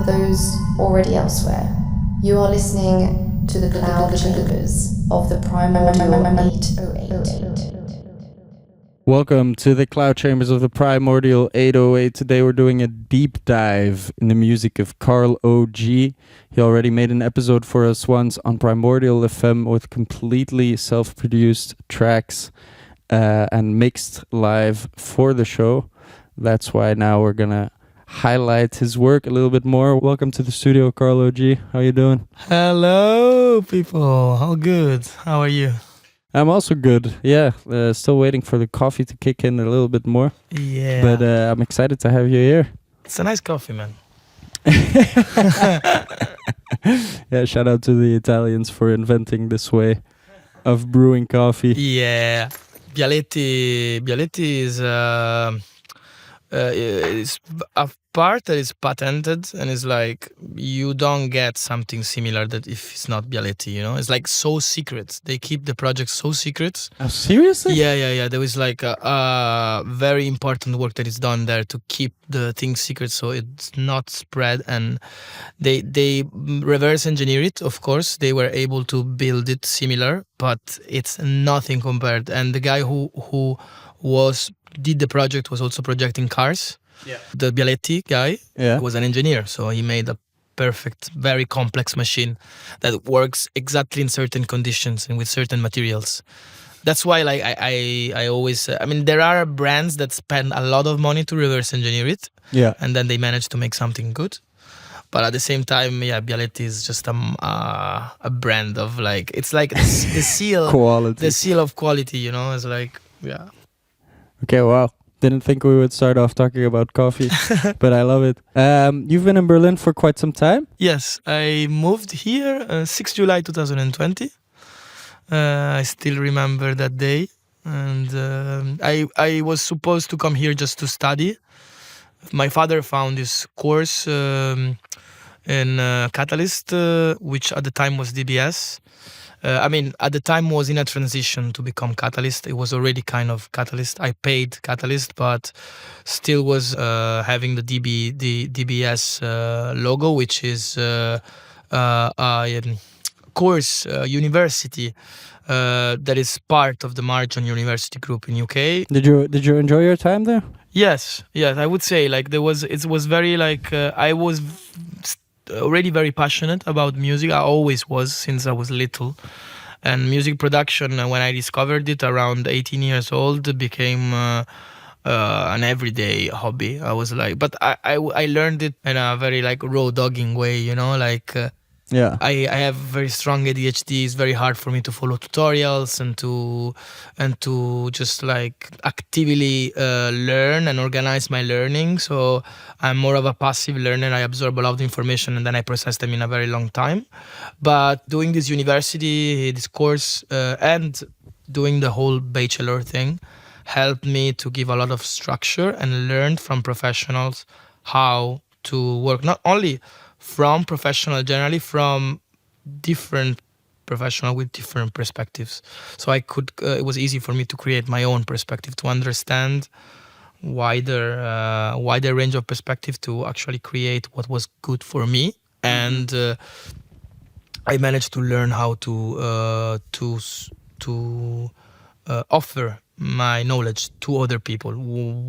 for those already elsewhere. You are listening to the cloud chambers of the Primordial 808. Welcome to the Cloud Chambers of the Primordial 808. Today we're doing a deep dive in the music of Carl O.G. He already made an episode for us once on Primordial FM with completely self-produced tracks and mixed live for the show. That's why now we're gonna highlight his work a little bit more. Welcome to the studio, Carl O.G. How you doing? Hello, people. All good. How are you? I'm also good. Yeah, still waiting for the coffee to kick in a little bit more. Yeah. But I'm excited to have you here. It's a nice coffee, man. Yeah, shout out to the Italians for inventing this way of brewing coffee. Yeah. Bialetti is a part that is patented and is like you don't get something similar that if it's not Bialetti, you know? It's like so secret. They keep the project so secret. Oh, seriously? Yeah. There is like a very important work that is done there to keep the thing secret so it's not spread, and they reverse engineer it. Of course, they were able to build it similar, but it's nothing compared. And the guy who did the project was also projecting cars. Yeah. The Bialetti guy was an engineer, so he made a perfect, very complex machine that works exactly in certain conditions and with certain materials. That's why, like, I always, there are brands that spend a lot of money to reverse engineer it, and then they manage to make something good. But at the same time, Bialetti is just a brand of like, it's like the seal, quality. The seal of quality, you know. It's like, yeah. Okay, wow. Didn't think we would start off talking about coffee, but I love it. You've been in Berlin for quite some time? Yes, I moved here 6 July 2020. I still remember that day. And I was supposed to come here just to study. My father found this course in Catalyst, which at the time was DBS. At the time was in a transition to become Catalyst. It was already kind of Catalyst. I paid Catalyst, but still was having the DBS logo, which is a course university that is part of the Marjon University Group in UK. Did you enjoy your time there? Yes. I would say like it was very like I was already very passionate about music. I always was since I was little, and music production when I discovered it around 18 years old became an everyday hobby. I was like, but I learned it in a very like raw dogging way, you know, like I have very strong ADHD. It's very hard for me to follow tutorials and to just like actively learn and organize my learning. So I'm more of a passive learner. I absorb a lot of information and then I process them in a very long time. But doing this university, this course, and doing the whole bachelor thing helped me to give a lot of structure and learn from professionals how to work, not only from professional, generally from different professional with different perspectives. So I could, it was easy for me to create my own perspective, to understand wider range of perspective, to actually create what was good for me. And I managed to learn how to offer my knowledge to other people,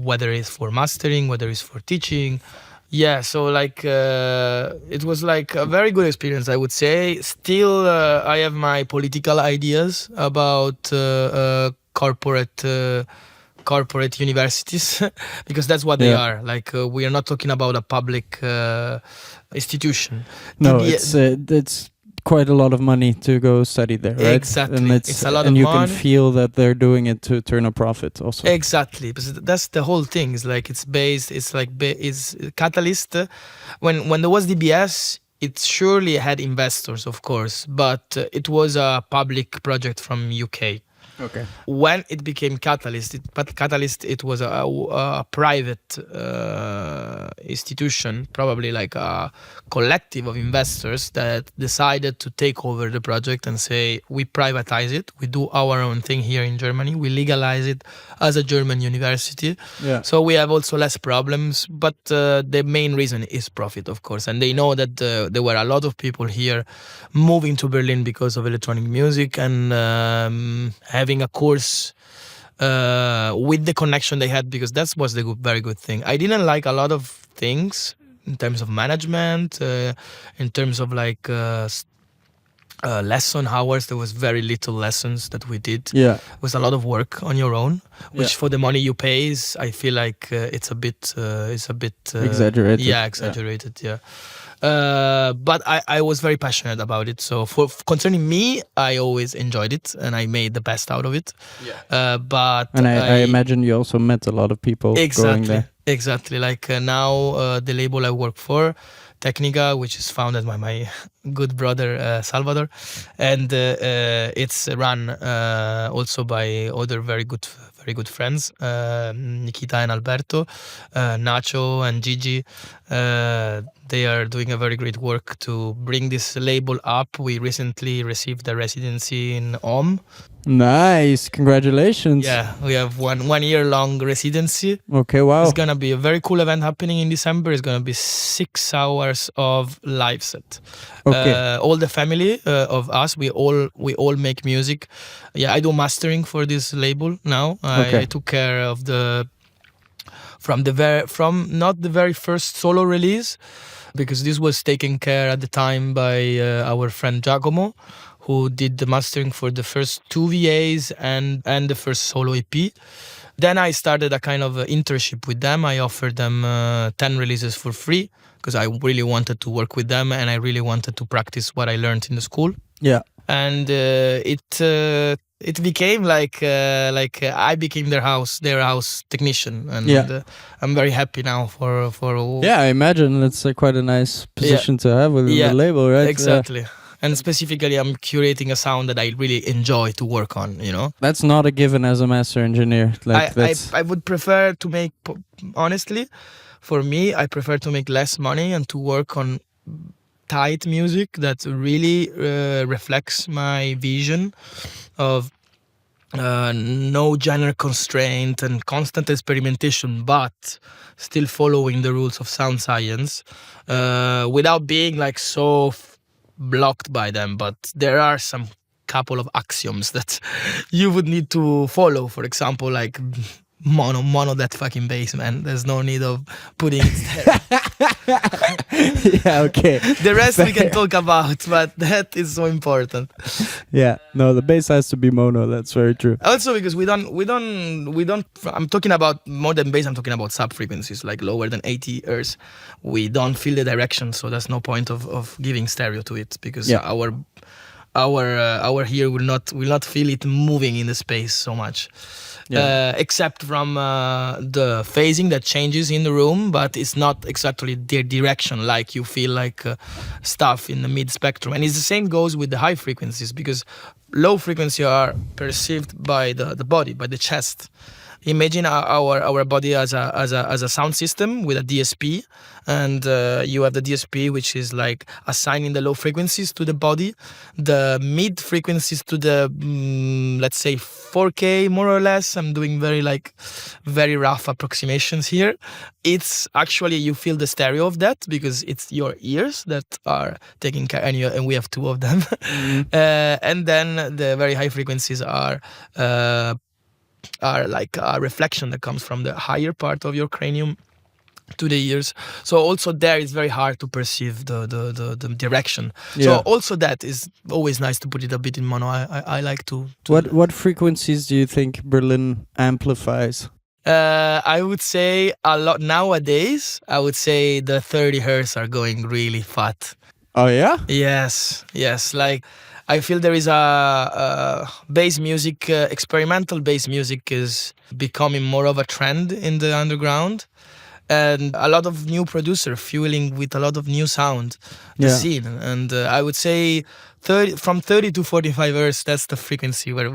whether it's for mastering, whether it's for teaching. Yeah, so like it was like a very good experience, I would say. Still, I have my political ideas about corporate universities because that's what they are. Like we are not talking about a public institution. No, it's quite a lot of money to go study there, right? Exactly. And it's a lot of money. And you can feel that they're doing it to turn a profit also. Exactly. Because that's the whole thing. It's like it's Catalyst. When there was DBS, it surely had investors, of course, but it was a public project from UK. Okay. When it became Catalyst, it was a private institution, probably like a collective of investors that decided to take over the project and say, we privatize it, we do our own thing here in Germany, we legalize it as a German university. Yeah. So we have also less problems, but the main reason is profit, of course. And they know that there were a lot of people here moving to Berlin because of electronic music, and having a course with the connection they had, because that was the very good thing. I didn't like a lot of things in terms of management, in terms of like lesson hours. There was very little lessons that we did. Yeah. It was a lot of work on your own, which for the money you pay is, I feel like it's a bit exaggerated. Yeah, exaggerated. Yeah. But I was very passionate about it. So concerning me, I always enjoyed it and I made the best out of it. Yeah. But I imagine you also met a lot of people going there. Exactly. Like now the label I work for, Technica, which is founded by my good brother Salvador, and it's run also by other very good friends, Nikita and Alberto, Nacho and Gigi. They are doing a very great work to bring this label up. We recently received a residency in Om. Nice, congratulations. Yeah, we have one year long residency. Okay, wow. It's gonna be a very cool event happening in December. It's gonna be 6 hours of live set. Okay. All the family of us, we all make music. Yeah, I do mastering for this label now. I took care of from not the very first solo release, because this was taken care at the time by our friend Giacomo, who did the mastering for the first 2 VAs and the first solo EP. Then I started a kind of internship with them. I offered them 10 releases for free because I really wanted to work with them and I really wanted to practice what I learned in the school. Yeah. And it became like I became their house technician, and I'm very happy now for. Yeah, I imagine it's quite a nice position to have with the label, right? Exactly. And specifically, I'm curating a sound that I really enjoy to work on, you know? That's not a given as a master engineer. Like I would prefer to make, honestly, for me, I prefer to make less money and to work on tight music that really reflects my vision of no genre constraint and constant experimentation, but still following the rules of sound science without being like so blocked by them. But there are some couple of axioms that you would need to follow. For example, like mono that fucking bass, man. There's no need of putting it there. Yeah, okay. The rest we can talk about, but that is so important. Yeah, no, the bass has to be mono. That's very true. Also, because we don't. I'm talking about more than bass. I'm talking about sub frequencies, like lower than 80 Hz. We don't feel the direction, so there's no point of giving stereo to it, because our ear will not feel it moving in the space so much. Except from the phasing that changes in the room, but it's not exactly the direction like you feel like stuff in the mid spectrum. And it's the same goes with the high frequencies, because low frequency are perceived by the body, by the chest. Imagine our body as a sound system with a DSP, and you have the DSP, which is like assigning the low frequencies to the body, the mid frequencies to the let's say 4K more or less. I'm doing very rough approximations here. It's actually, you feel the stereo of that because it's your ears that are taking care, and we have two of them. And then the very high frequencies are like a reflection that comes from the higher part of your cranium to the ears. So also there it's very hard to perceive the direction. So also that is always nice to put it a bit in mono. I like to What frequencies do you think Berlin amplifies? I would say a lot nowadays. I would say the 30 hertz are going really fat. Oh yeah? Yes. Like, I feel there is a bass music, experimental bass music is becoming more of a trend in the underground. and a lot of new producer fueling with a lot of new sound the scene. And I would say from 30 to 45 hertz, that's the frequency where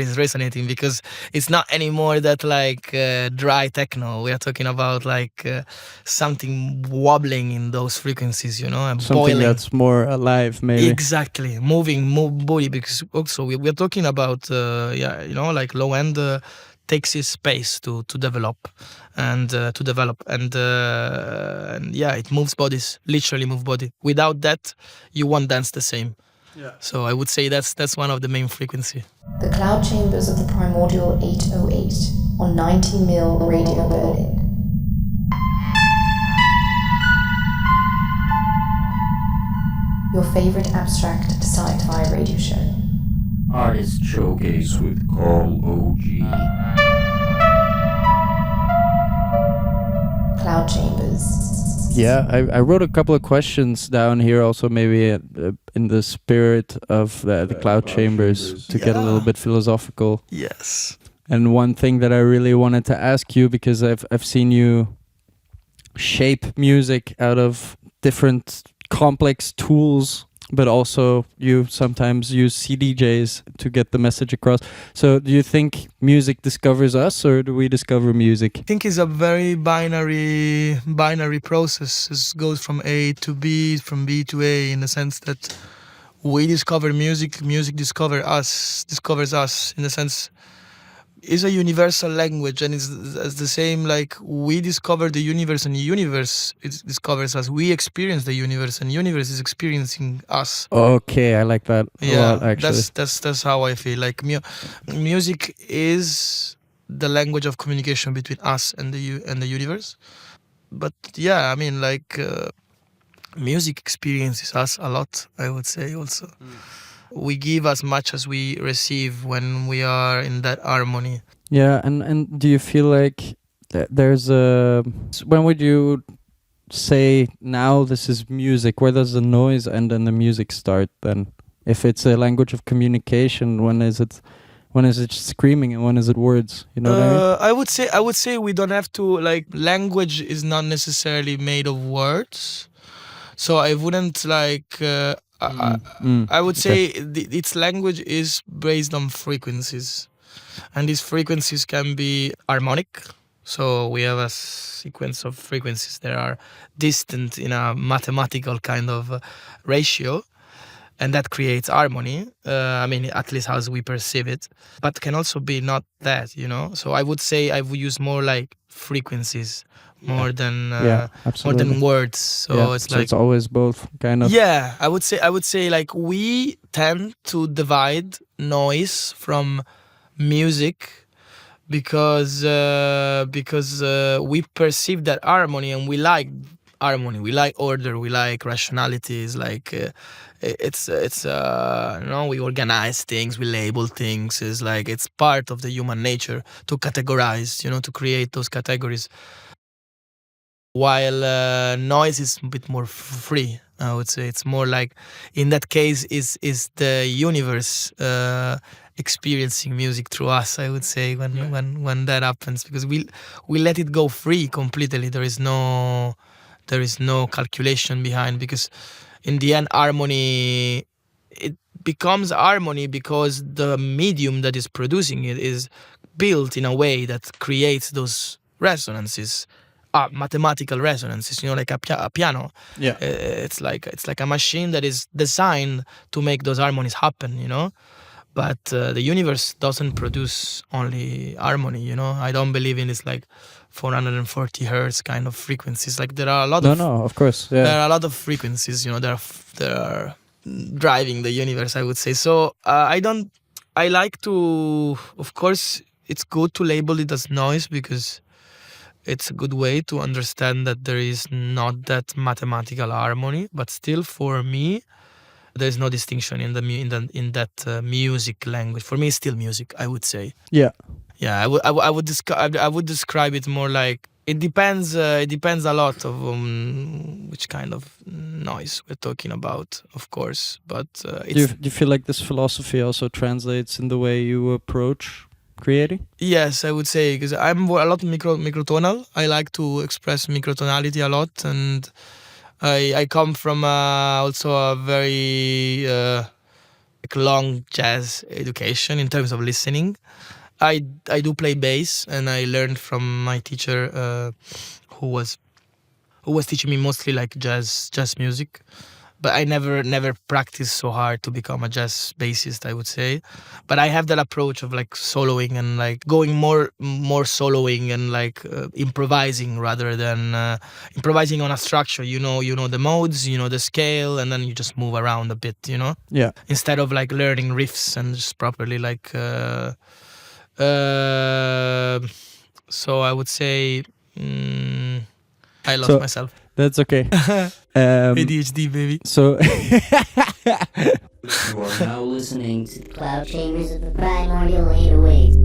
it's resonating, because it's not anymore that like dry techno. We are talking about like something wobbling in those frequencies, and something boiling. That's more alive, maybe. Exactly, move body, because also we're talking about like low end takes its space to develop and it moves bodies, literally move body. Without that, you won't dance the same. So I would say that's one of the main frequency. The cloud chambers of the Primordial 808 on 90 mil Radio Berlin. Your favorite abstract sci-fi radio show. Artist Showcase with Carl O.G. Cloud chambers. Yeah, I wrote a couple of questions down here also, maybe in the spirit of the cloud chambers, to get a little bit philosophical. Yes. And one thing that I really wanted to ask you, because I've seen you shape music out of different complex tools, but also you sometimes use CDJs to get the message across. So do you think music discovers us, or do we discover music? I think it's a very binary process. It goes from A to B, from B to A, in the sense that we discover music discovers us, in the sense it's a universal language, and it's the same like we discover the universe and the universe it discovers us. We experience the universe and the universe is experiencing us. Okay, I like that a lot, actually. That's how I feel. Like music is the language of communication between us and the universe. But yeah, I mean, like music experiences us a lot, I would say also. We give as much as we receive when we are in that harmony. Yeah, and do you feel like there's when would you say now this is music? Where does the noise end and the music start then? If it's a language of communication, when is it screaming and when is it words? You know what I mean? I would say we don't have to, like, language is not necessarily made of words. So I wouldn't like I would say its language is based on frequencies, and these frequencies can be harmonic. So we have a sequence of frequencies that are distant in a mathematical kind of ratio, and that creates harmony. I mean, at least as we perceive it, but can also be not that, So I would say I would use more like frequencies more than words. So it's always both, kind of. Yeah, I would say like we tend to divide noise from music because we perceive that harmony, and we like harmony, we like order, we like rationality. It's like we organize things, we label things. It's like it's part of the human nature to categorize, to create those categories. While noise is a bit more free, I would say. It's more like, in that case, is the universe experiencing music through us, I would say, when that happens, because we let it go free completely. There is no calculation behind, because in the end, harmony, it becomes harmony because the medium that is producing it is built in a way that creates those resonances. Mathematical resonances, like a piano. Yeah, it's like a machine that is designed to make those harmonies happen, But the universe doesn't produce only harmony, I don't believe in this like 440 hertz kind of frequencies. Like there are a lot of course, yeah. There are a lot of frequencies, that are driving the universe, I would say. So I like to, of course, it's good to label it as noise, because it's a good way to understand that there is not that mathematical harmony, but still, for me, there is no distinction in that music language. For me, it's still music, I would say. Yeah. Yeah, I would describe it more like it depends. It depends a lot of which kind of noise we're talking about, of course. But do you feel like this philosophy also translates in the way you approach creating? Yes, I would say, because I'm a lot microtonal. I like to express microtonality a lot, and I come from also a very like long jazz education in terms of listening. I do play bass, and I learned from my teacher who was teaching me mostly like jazz music. But I never practiced so hard to become a jazz bassist, I would say. But I have that approach of like soloing and like going more soloing and like improvising rather than improvising on a structure. You know the modes, you know the scale, and then you just move around a bit. Yeah. Instead of like learning riffs and just properly like. So I would say I lost myself. That's okay. ADHD, baby. So You are now listening to Cloud Chambers of the Primordial 808.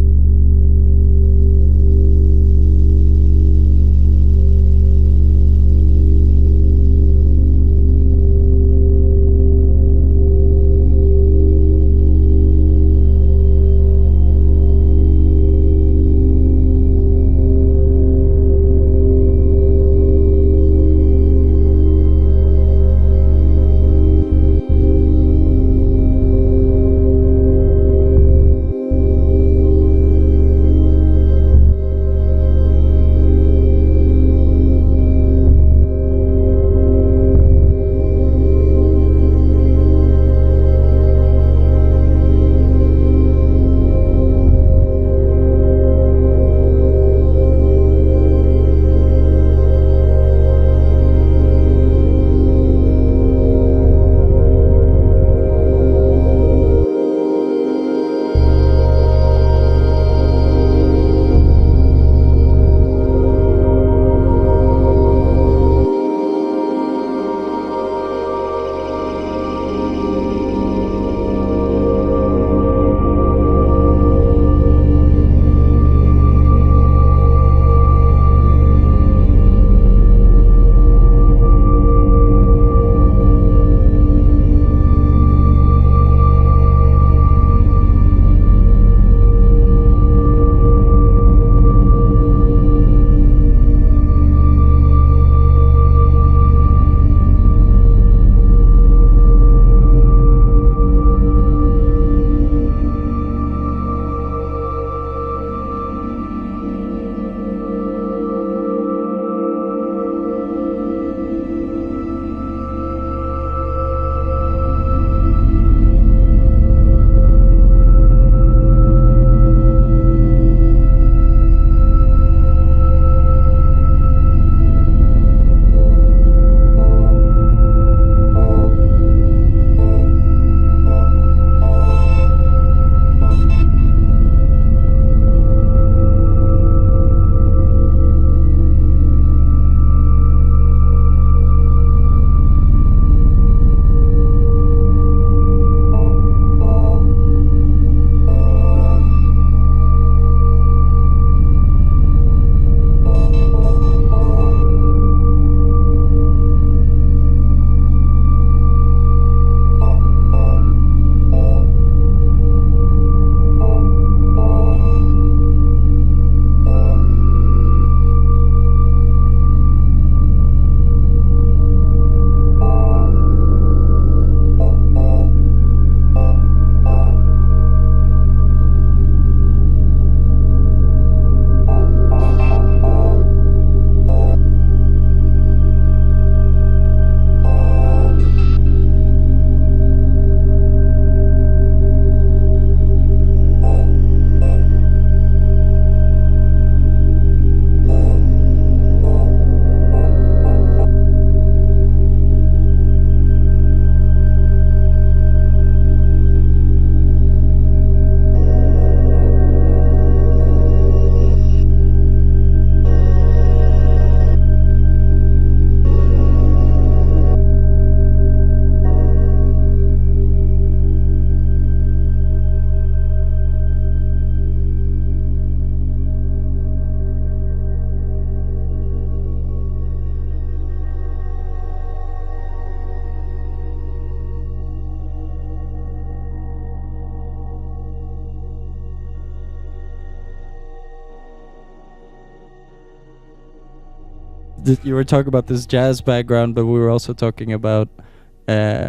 You were talking about this jazz background, but we were also talking about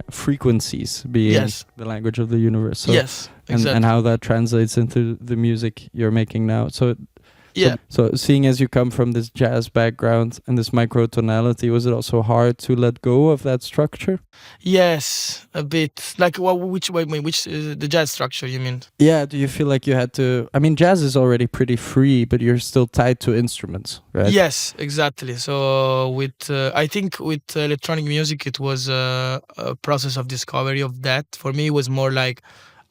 frequencies being Yes. the language of the universe. So, Yes, exactly. and how that translates into the music you're making now. Yeah. So seeing as you come from this jazz background and this microtonality, was it also hard to let go of that structure? Yes, a bit. Like, which the jazz structure you mean? Yeah, do you feel like you had to... I mean, jazz is already pretty free, but you're still tied to instruments, right? Yes, exactly. So I think with electronic music, it was a process of discovery of that. For me, it was more like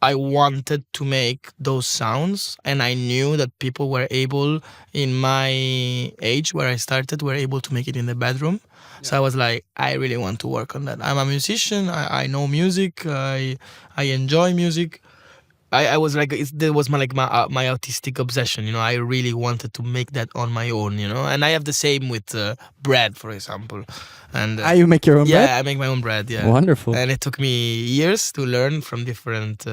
I wanted to make those sounds, and I knew that people were able, in my age where I started, were able to make it in the bedroom. So I was like, I really want to work on that. I'm a musician. I know music. I enjoy music. I was like, there was my autistic obsession, you know. I really wanted to make that on my own, you know. And I have the same with bread, for example. And You make your own bread? yeah, I make my own bread. Yeah, Wonderful. And it took me years to learn from different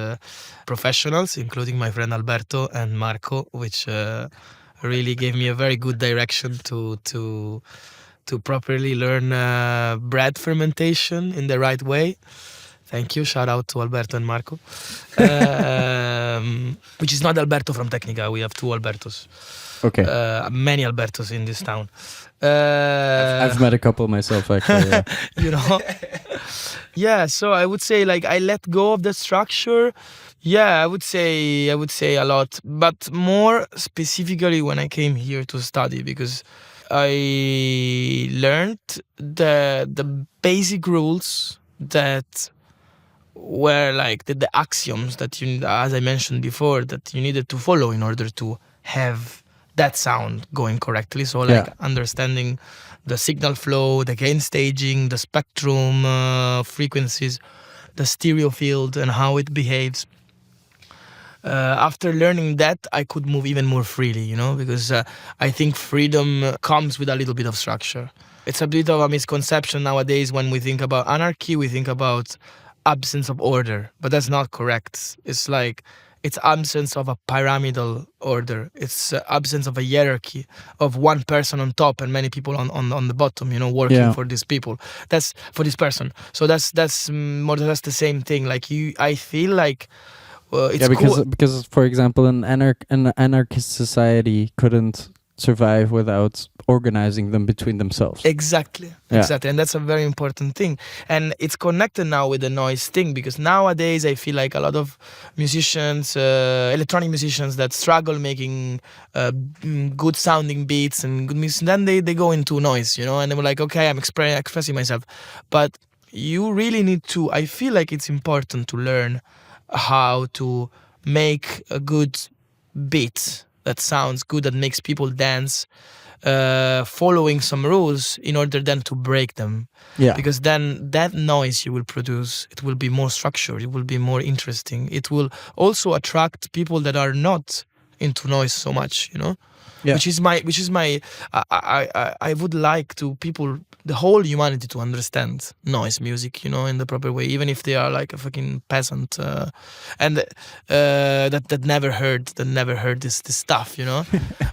professionals, including my friend Alberto and Marco, which really gave me a very good direction to properly learn bread fermentation in the right way. Thank you. Shout out to Alberto and Marco. Which is not Alberto from Tecnica. We have two Albertos. Okay. Many Albertos in this town. I've met a couple myself, actually. Yeah. You know? Yeah, so I would say like I let go of the structure. Yeah, I would say a lot. But more specifically when I came here to study, because I learned the basic rules that were like the axioms that you, as I mentioned before, that you needed to follow in order to have that sound going correctly. So like understanding the signal flow, the gain staging, the spectrum frequencies, the stereo field and how it behaves. After learning that, I could move even more freely, you know, because I think freedom comes with a little bit of structure. It's a bit of a misconception nowadays. When we think about anarchy, we think about absence of order, but that's not correct. It's like it's absence of a pyramidal order. It's absence of a hierarchy of one person on top and many people on the bottom, you know, working for these people. That's for this person. So that's more or less the same thing. Like I feel like it's because for example, an anarchist society couldn't survive without organizing them between themselves. Exactly. And that's a very important thing, and it's connected now with the noise thing, because nowadays I feel like a lot of musicians, electronic musicians, that struggle making good sounding beats and good music, then they go into noise, you know, and they were like, okay, I'm expressing myself. But you really need to, I feel like it's important to learn how to make a good beat that sounds good, that makes people dance, following some rules in order then to break them. Because then that noise you will produce, it will be more structured, it will be more interesting. It will also attract people that are not into noise so much, you know. Which is my I would like to people, the whole humanity, to understand noise music, you know, in the proper way, even if they are like a fucking peasant and that never heard this stuff, you know.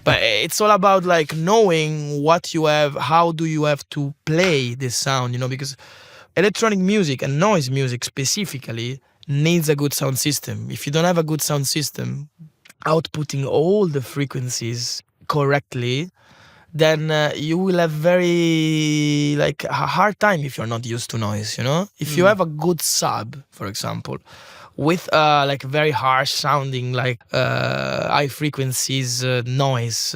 But it's all about like knowing what you have, how do you have to play this sound, you know, because electronic music and noise music specifically needs a good sound system. If you don't have a good sound system, outputting all the frequencies correctly, then you will have very like a hard time if you're not used to noise, you know. If you have a good sub, for example, with like very harsh sounding like high frequencies noise,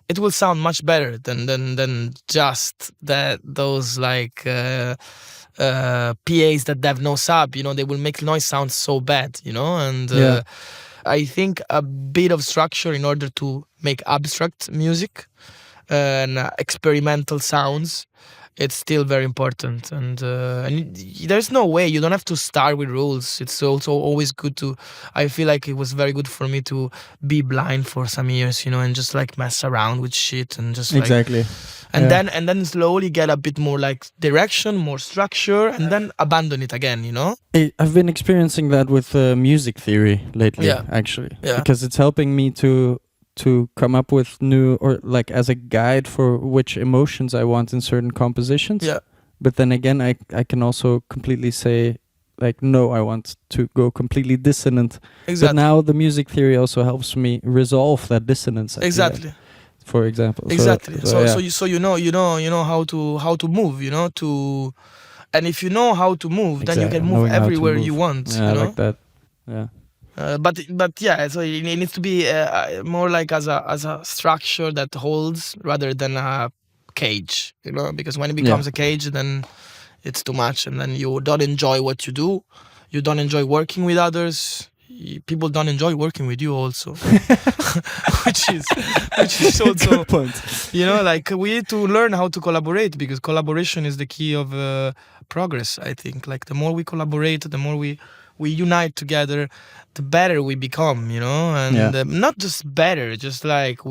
it will sound much better than just those like PAs that have no sub, you know. They will make noise sound so bad, you know. And I think a bit of structure in order to make abstract music and experimental sounds, it's still very important. And there's no way, you don't have to start with rules. It's also always good to, I feel like it was very good for me to be blind for some years, you know, and just like mess around with shit and just like, exactly. And then slowly get a bit more like direction, more structure, and then abandon it again, you know? I've been experiencing that with music theory lately, actually. Because it's helping me to to come up with new, or like as a guide for which emotions I want in certain compositions. Yeah. But then again, I can also completely say, like, no, I want to go completely dissonant. Exactly. But now the music theory also helps me resolve that dissonance. at the end, Exactly. for example. Exactly. So yeah. you know how to move. And if you know how to move, then you can move Knowing how to everywhere you move. want. Yeah, I like that. Yeah. But yeah, so it needs to be more like as a structure that holds rather than a cage, because when it becomes a cage, then it's too much, and then you don't enjoy what you do, you don't enjoy working with others, people don't enjoy working with you also, which is also Good point. like we need to learn how to collaborate, because collaboration is the key of progress. I think like the more we collaborate, the more we unite together, the better we become, and not just better, just like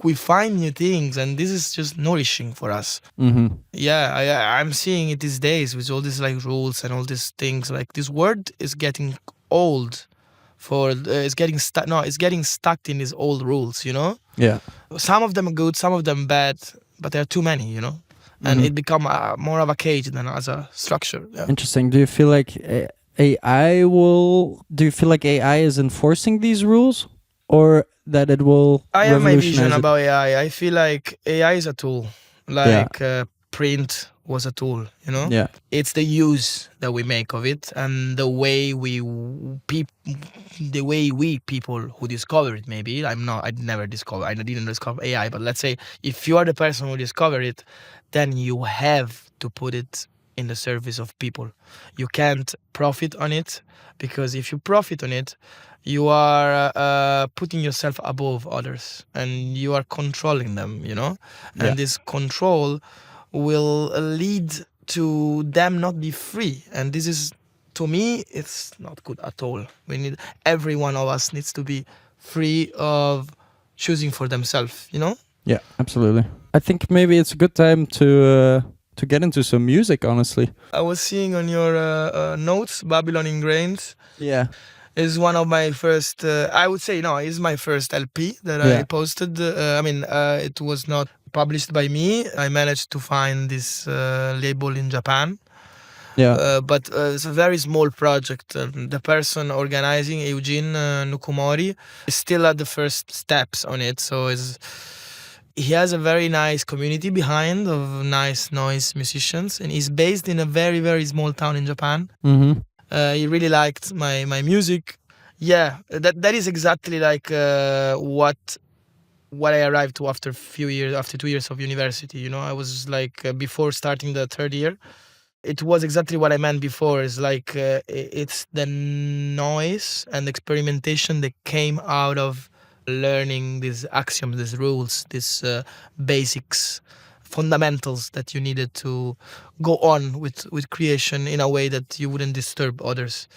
we find new things, and this is just nourishing for us. I'm seeing it these days with all these like rules and all these things. Like this word is getting old it's getting stuck in these old rules. Yeah. Some of them are good, some of them bad, but there are too many, and it become more of a cage than as a structure. Interesting. Do you feel like AI is enforcing these rules, or that it will I have my vision revolutionize it? about AI. I feel like AI is a tool, like print was a tool. Yeah. It's the use that we make of it, and the way we people who discover it. Maybe I didn't discover AI, but let's say if you are the person who discovered it, then you have to put it in the service of people. You can't profit on it, because if you profit on it, you are putting yourself above others, and you are controlling them, and this control will lead to them not be free, and this is, to me, it's not good at all. Every one of us needs to be free of choosing for themselves, Yeah, absolutely. I think maybe it's a good time to get into some music, honestly. I was seeing on your notes, Babylon Ingrained. Yeah. Is one of my first, I would say, no, it's my first LP that I posted. It was not published by me. I managed to find this label in Japan. Yeah. But it's a very small project. The person organizing, Eugene Nukumori, is still at the first steps on it. So he has a very nice community behind of nice noise musicians, and he's based in a very, very small town in Japan. Mm-hmm. He really liked my music. Yeah, that is exactly like what I arrived to after 2 years of university. I was like before starting the third year. It was exactly what I meant before. It's like it's the noise and experimentation that came out of learning these axioms, these rules, these basics, fundamentals that you needed to go on with creation in a way that you wouldn't disturb others,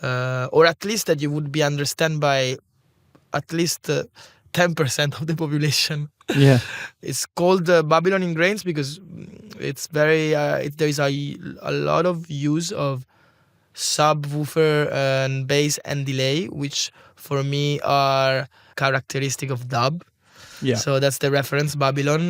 or at least that you would be understood by at least 10% of the population. Yeah. It's called Babylon Ingrained because it's very there is a lot of use of subwoofer and bass and delay, which for me are characteristic of dub. Yeah. So that's the reference, Babylon,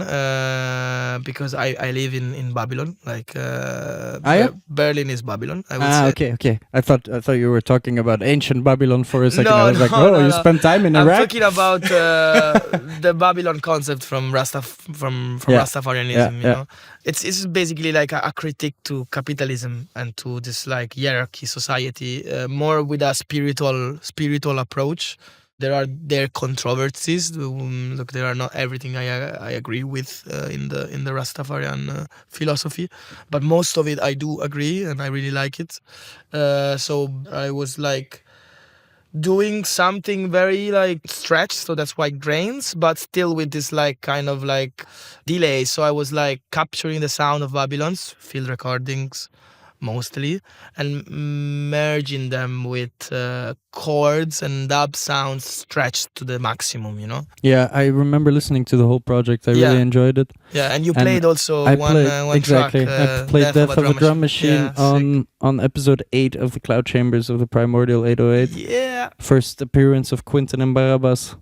because I live in Babylon, like Berlin is Babylon, I would say. Okay. I thought you were talking about ancient Babylon for a second. No, I was like, no. you spent time in Iraq? I'm talking about the Babylon concept from Rastafarianism. You know, it's basically like a critique to capitalism and to this like hierarchy society, more with a spiritual approach. There are controversies. Look, there are not everything I agree with in the Rastafarian philosophy, but most of it I do agree and I really like it. So I was like doing something very like stretched, so that's why grains, but still with this like kind of like delay. So I was like capturing the sound of Babylon's field recordings mostly and merging them with chords and dub sounds stretched to the maximum, you know. Yeah, I remember listening to the whole project. I really enjoyed it. Yeah, and you played also one exactly. track. I played Death of a Drum Machine on episode 8 of the Cloud Chambers of the Primordial 808. Yeah. First appearance of Quinton and Barabbas.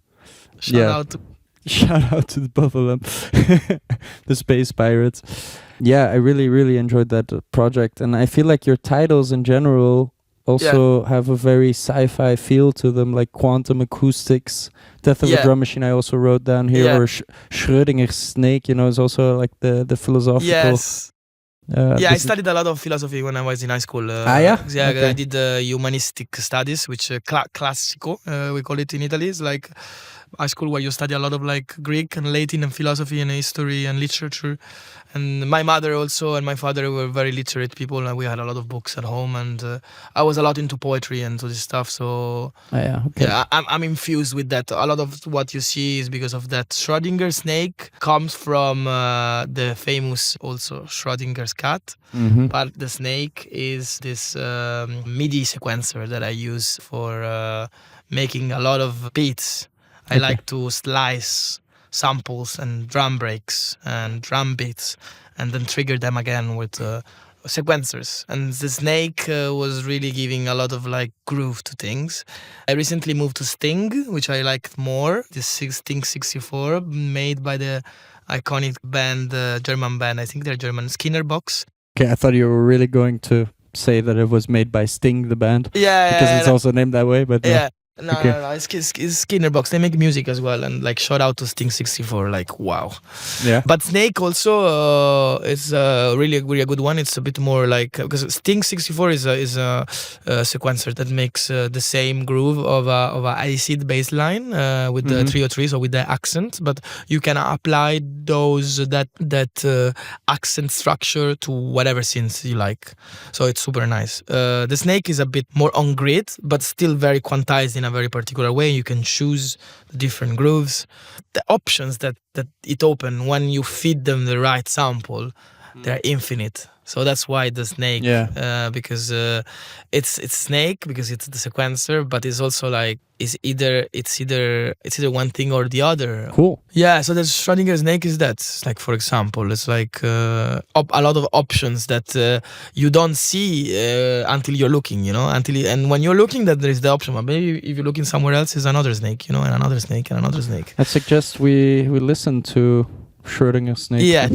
Shout out to Shout out to the both of them, the Space Pirates. Yeah, I really, really enjoyed that project. And I feel like your titles in general also have a very sci-fi feel to them, like Quantum Acoustics, Death of a Drum Machine I also wrote down here, or Schrödinger's Snake, you know, is also like the philosophical... Yes. I studied a lot of philosophy when I was in high school. Yeah? Okay. I did humanistic studies, which classico, we call it in Italy. It's like high school where you study a lot of like Greek and Latin and philosophy and history and literature. And my mother also and my father were very literate people, and we had a lot of books at home, and I was a lot into poetry and to this stuff. So I'm infused with that. A lot of what you see is because of that. Schrödinger's snake comes from the famous also Schrödinger's cat, but the snake is this MIDI sequencer that I use for making a lot of beats. I like to slice samples and drum breaks and drum beats and then trigger them again with sequencers. And the snake was really giving a lot of like groove to things. I recently moved to Sting, which I liked more. This Sting 64 made by the iconic band, German band, I think they're German, Skinner Box. Okay, I thought you were really going to say that it was made by Sting, the band. Because it's also named that way, but... No, it's Skinner Box. They make music as well, and like shout out to Sting 64. Like wow, yeah. But Snake also is really a good one. It's a bit more like because Sting 64 is a sequencer that makes the same groove of a acid bass line with the 303, so with the accent, but you can apply that accent structure to whatever synth you like. So it's super nice. The Snake is a bit more on grid, but still very quantized in a very particular way. You can choose the different grooves. The options that it opens when you feed them the right sample, they're infinite. So that's why the Snake, because it's Snake because it's the sequencer, but it's also like it's either one thing or the other. Cool. Yeah. So the Schrödinger Snake is that. Like for example, it's like a lot of options that you don't see until you're looking. You know, and when you're looking, that there is the option. But maybe if you're looking somewhere else, is another snake. You know, and another snake and another snake. I suggest we listen to Schrödinger's Snake. Yeah.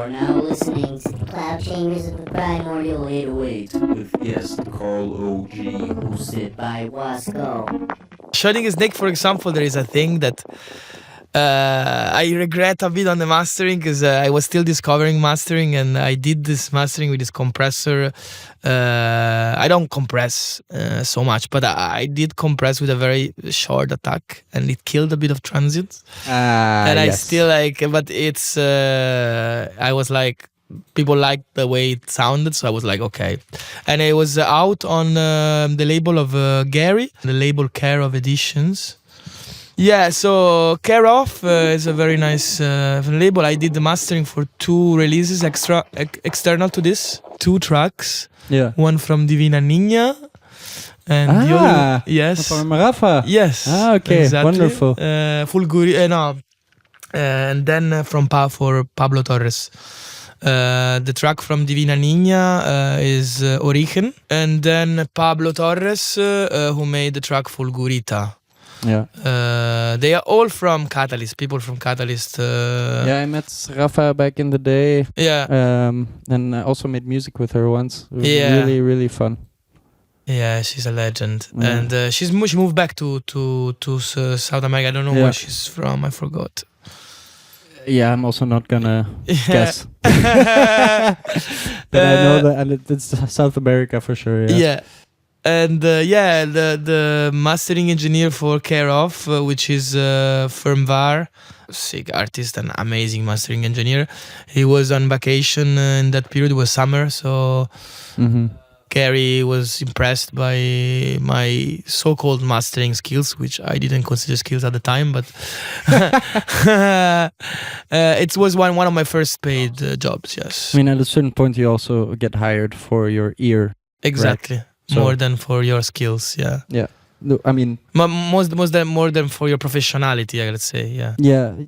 are now listening to the cloud chambers of the Primordial 808 with guest Carl O.G. hosted by Wasco. Shining a Snake, for example, there is a thing that I regret a bit on the mastering because I was still discovering mastering, and I did this mastering with this compressor. I don't compress so much, but I did compress with a very short attack, and it killed a bit of transients. And I still but it's I was like, people liked the way it sounded, so I was like, okay. And it was out on the label of Gary, the label Care of Editions. Yeah, so Care Of is a very nice label. I did the mastering for 2 releases external to this, 2 tracks. Yeah. One from Divina Niña, and the other, yes, from Rafa. yes. Okay, exactly. wonderful. Fulguri, no, and then for Pablo Torres. The track from Divina Niña is Origen, and then Pablo Torres, who made the track Fulgurita. Yeah. They are all from Catalyst, people from Catalyst. Yeah, I met Rafa back in the day. Yeah. And I also made music with her once. It was Yeah. really, really fun. Yeah, she's a legend. Yeah. And she moved back to South America. I don't know where she's from. I forgot. Yeah, I'm also not gonna Yeah. guess. But I know that, and it's South America for sure. Yes. Yeah. And the mastering engineer for Care Of, which is Firmware, sick artist and amazing mastering engineer. He was on vacation in that period. It was summer, so Gary was impressed by my so-called mastering skills, which I didn't consider skills at the time, but it was one of my first paid jobs. Yes, I mean, at a certain point, you also get hired for your ear. exactly. Right. So, More than for your skills, yeah. Yeah. No, I mean, more than for your professionality, let's say, yeah.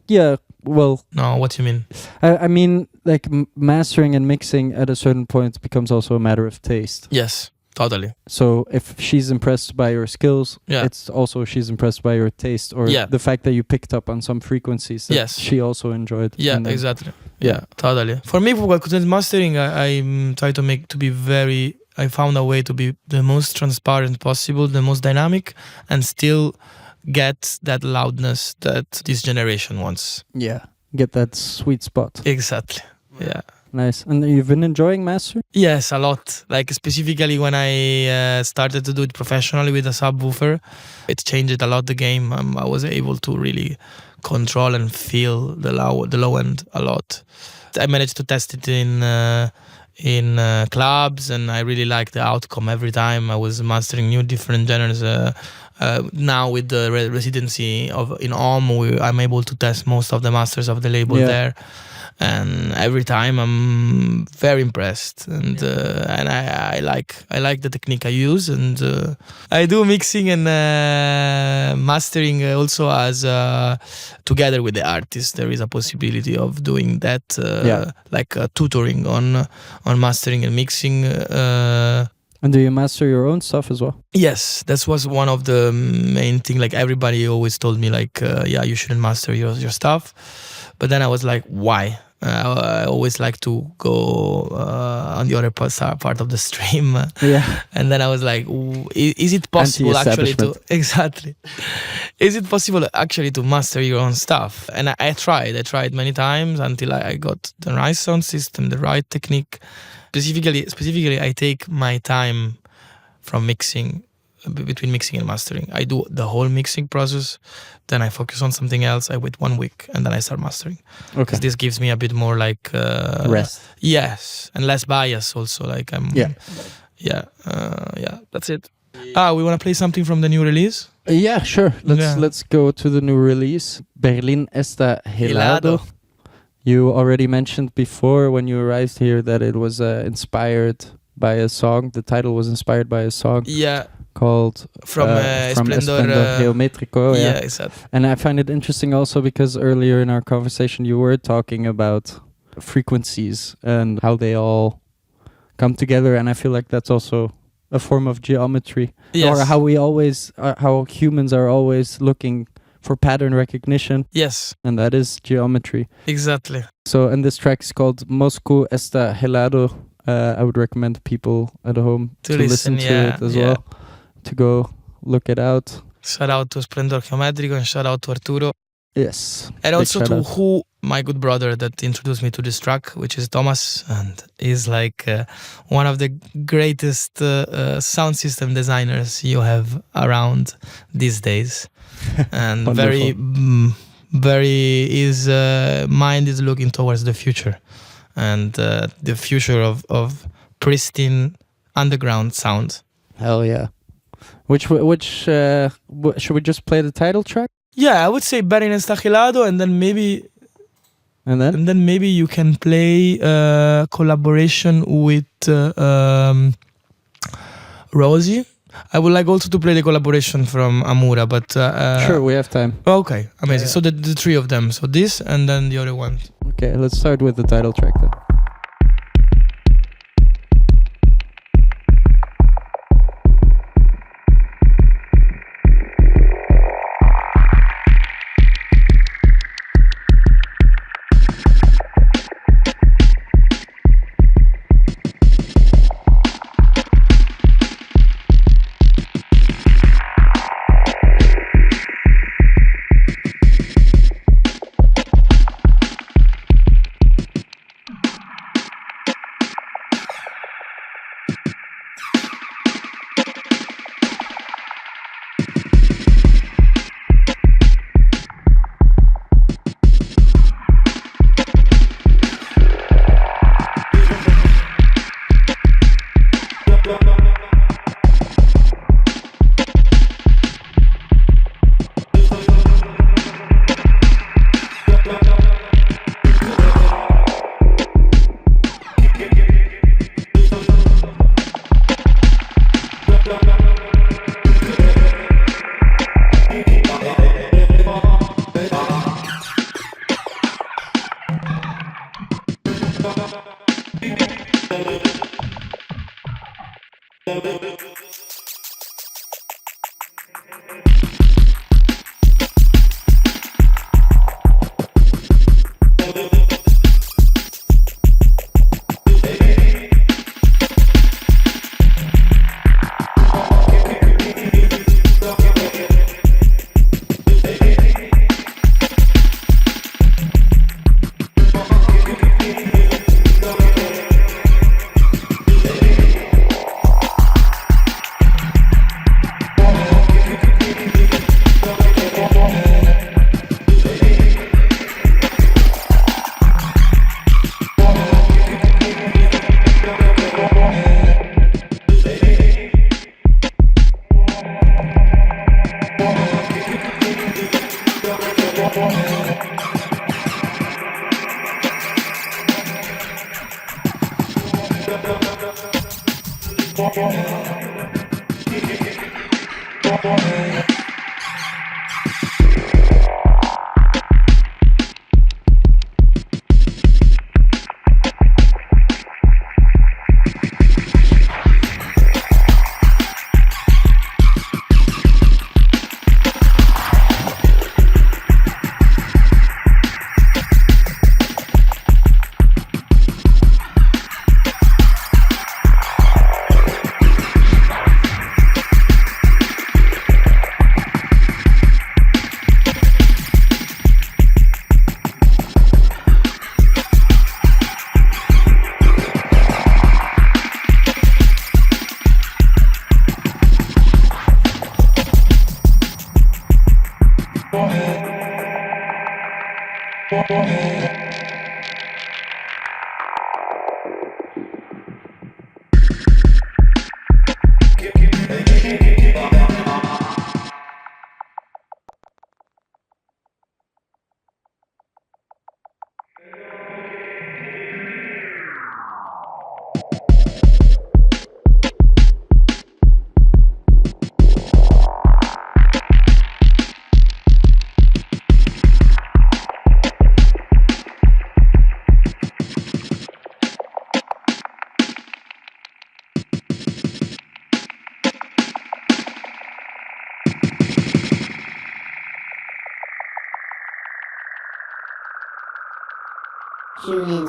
Yeah. Well, No, what do you mean? I mean, like mastering and mixing at a certain point becomes also a matter of taste. Yes, totally. So if she's impressed by your skills, Yeah. it's also she's impressed by your taste or Yeah. the fact that you picked up on some frequencies that Yes. she also enjoyed. Yeah, And then- exactly. Yeah. Yeah, totally. For me, for content mastering, I try to I found a way to be the most transparent possible, the most dynamic, and still get that loudness that this generation wants. Yeah. Get that sweet spot. Exactly. Yeah. Nice. And you've been enjoying mastering? Yes, a lot. Like specifically when I started to do it professionally with a subwoofer, it changed a lot the game. I was able to really control and feel the low end a lot. I managed to test it in clubs, and I really liked the outcome every time. I was mastering new different genres. Now with the residency in Om, I'm able to test most of the masters of the label there, and every time I'm very impressed. And I like the technique I use, and I do mixing and mastering also as together with the artist. There is a possibility of doing that, like tutoring on mastering and mixing. And do you master your own stuff as well? Yes, that was one of the main thing. Like everybody always told me, like, you shouldn't master your stuff. But then I was like, why? I always like to go on the other part of the stream. Yeah. And then I was like, is it possible actually to is it possible actually to master your own stuff? And I tried many times until I got the right sound system, the right technique. Specifically, I take my time from mixing, between mixing and mastering. I do the whole mixing process, then I focus on something else. I wait 1 week and then I start mastering. Okay. Because this gives me a bit more like rest. Yes, and less bias also. Like I'm. Yeah. That's it. We want to play something from the new release. Yeah, sure. Let's go to the new release. Berlin está helado. You already mentioned before when you arrived here that it was inspired by a song. The title was inspired by a song. Yeah. Called from Esplendor Geometrico. Yeah, exactly. And I find it interesting also because earlier in our conversation you were talking about frequencies and how they all come together, and I feel like that's also a form of geometry. Yes. Or how we always how humans are always looking for pattern recognition, Yes, and that is geometry. exactly. So, and this track is called Moscú está helado. I would recommend people at home To to listen to listen, it as well, to go look it out. Shout out to Splendor Geométrico and shout out to Arturo. Yes. And big also shout to out. who, my good brother that introduced me to this track, which is Thomas, and is like one of the greatest sound system designers you have around these days. And his mind is looking towards the future, and the future of pristine underground sound. Hell yeah. Which should we just play the title track? Yeah, I would say Berin Estagilado, and then maybe you can play collaboration with Rosie. I would like also to play the collaboration from Amura, but Sure, we have time. okay, amazing. So the three of them. So this and then the other one. Okay, let's start with the title track then.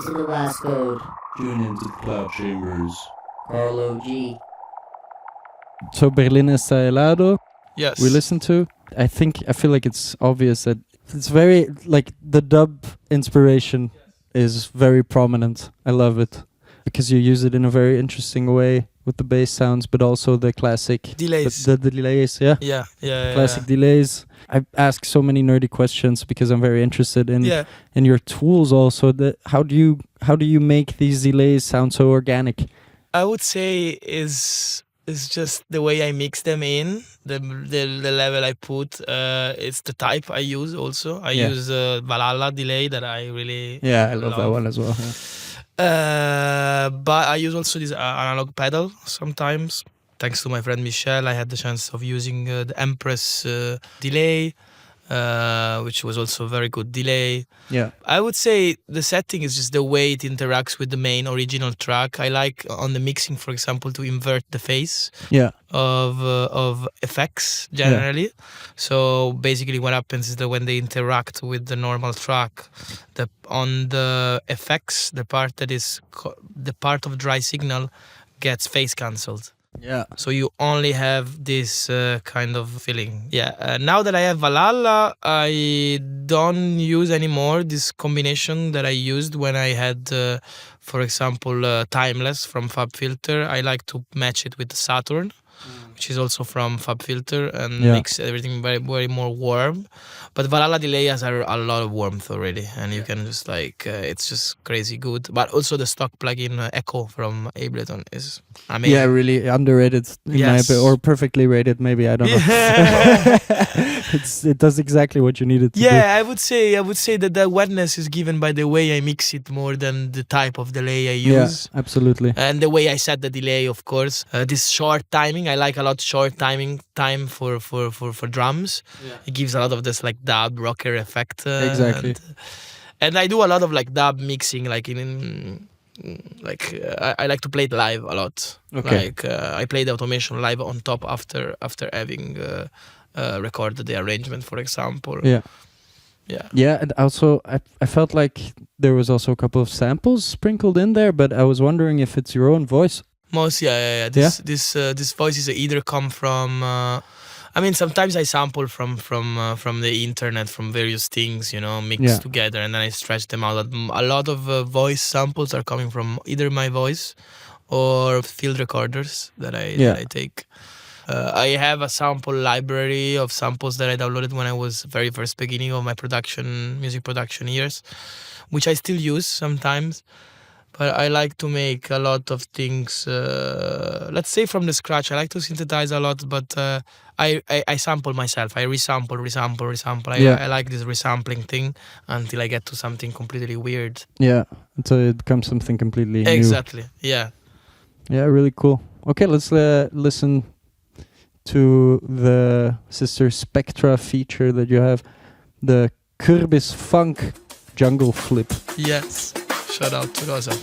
into the wasco. Tune into the cloud chambers. Carl OG. So Berlin está helado. Yes. We listen to. I feel like it's obvious that it's very like the dub inspiration is very prominent. I love it because you use it in a very interesting way with the bass sounds, but also the classic Delays. The delays, yeah. Yeah. Classic delays. I ask so many nerdy questions because I'm very interested in your tools. Also, how do you make these delays sound so organic? I would say is just the way I mix them in, the level I put. It's the type I use also. I use Valhalla delay that I really I love that one as well. Yeah. But I use also this analog pedal sometimes. Thanks to my friend Michel, I had the chance of using the Empress delay, which was also a very good delay. Yeah. I would say the setting is just the way it interacts with the main original track. I like on the mixing, for example, to invert the phase of effects generally. So basically what happens is that when they interact with the normal track, on the effects, the part that is the part of dry signal gets phase cancelled. Yeah. So you only have this kind of feeling. Now that I have Valhalla, I don't use anymore this combination that I used when I had, for example, Timeless from FabFilter. I like to match it with the Saturn, which is also from FabFilter, and makes everything very, very more warm. But Valhalla delay has a lot of warmth already, and you can just it's just crazy good. But also the stock plugin Echo from Ableton is amazing. Yeah, really underrated in my opinion, or perfectly rated. Maybe I don't know. It does exactly what you need it to do. Yeah, I would say that the wetness is given by the way I mix it more than the type of delay I use. Yeah, absolutely. And the way I set the delay, of course. This short timing, I like a lot short time for drums. Yeah. It gives a lot of this dub rocker effect. Exactly. And I do a lot of dub mixing, I like to play it live a lot. Okay. I play the automation live on top after having recorded the arrangement, for example. Yeah. Yeah, and also I felt like there was also a couple of samples sprinkled in there, but I was wondering if it's your own voice. Most, This voices either come from. Sometimes I sample from the internet, from various things, mixed together, and then I stretch them out. A lot of voice samples are coming from either my voice or field recorders that I take. I have a sample library of samples that I downloaded when I was very first beginning of my music production years, which I still use sometimes. But I like to make a lot of things, let's say from the scratch. I like to synthesize a lot, but I sample myself. I resample. I like this resampling thing until I get to something completely weird. Yeah, until it becomes something completely new. Exactly, yeah. Yeah, really cool. Okay, let's listen to the Sister Spectra feature that you have, the Kürbis Funk Jungle Flip. Yes. Shout out to Rosa.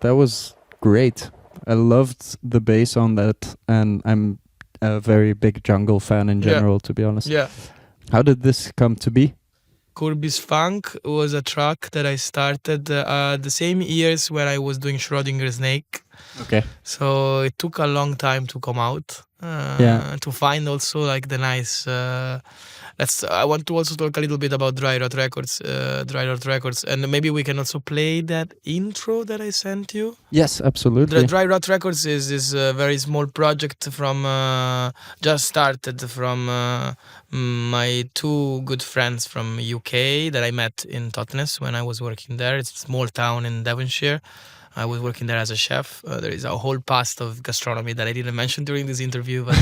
That was great. I loved the bass on that, and I'm a very big jungle fan in general, to be honest. Yeah. How did this come to be? Kurbis Funk was a track that I started the same years when I was doing Schrodinger's Snake. Okay. So it took a long time to come out. To find also like the nice. I want to also talk a little bit about Dry Rot Records. And maybe we can also play that intro that I sent you. Yes, absolutely. Dry Rot Records is this very small project from just started from my two good friends from UK that I met in Totnes when I was working there. It's a small town in Devonshire. I was working there as a chef. There is a whole past of gastronomy that I didn't mention during this interview, but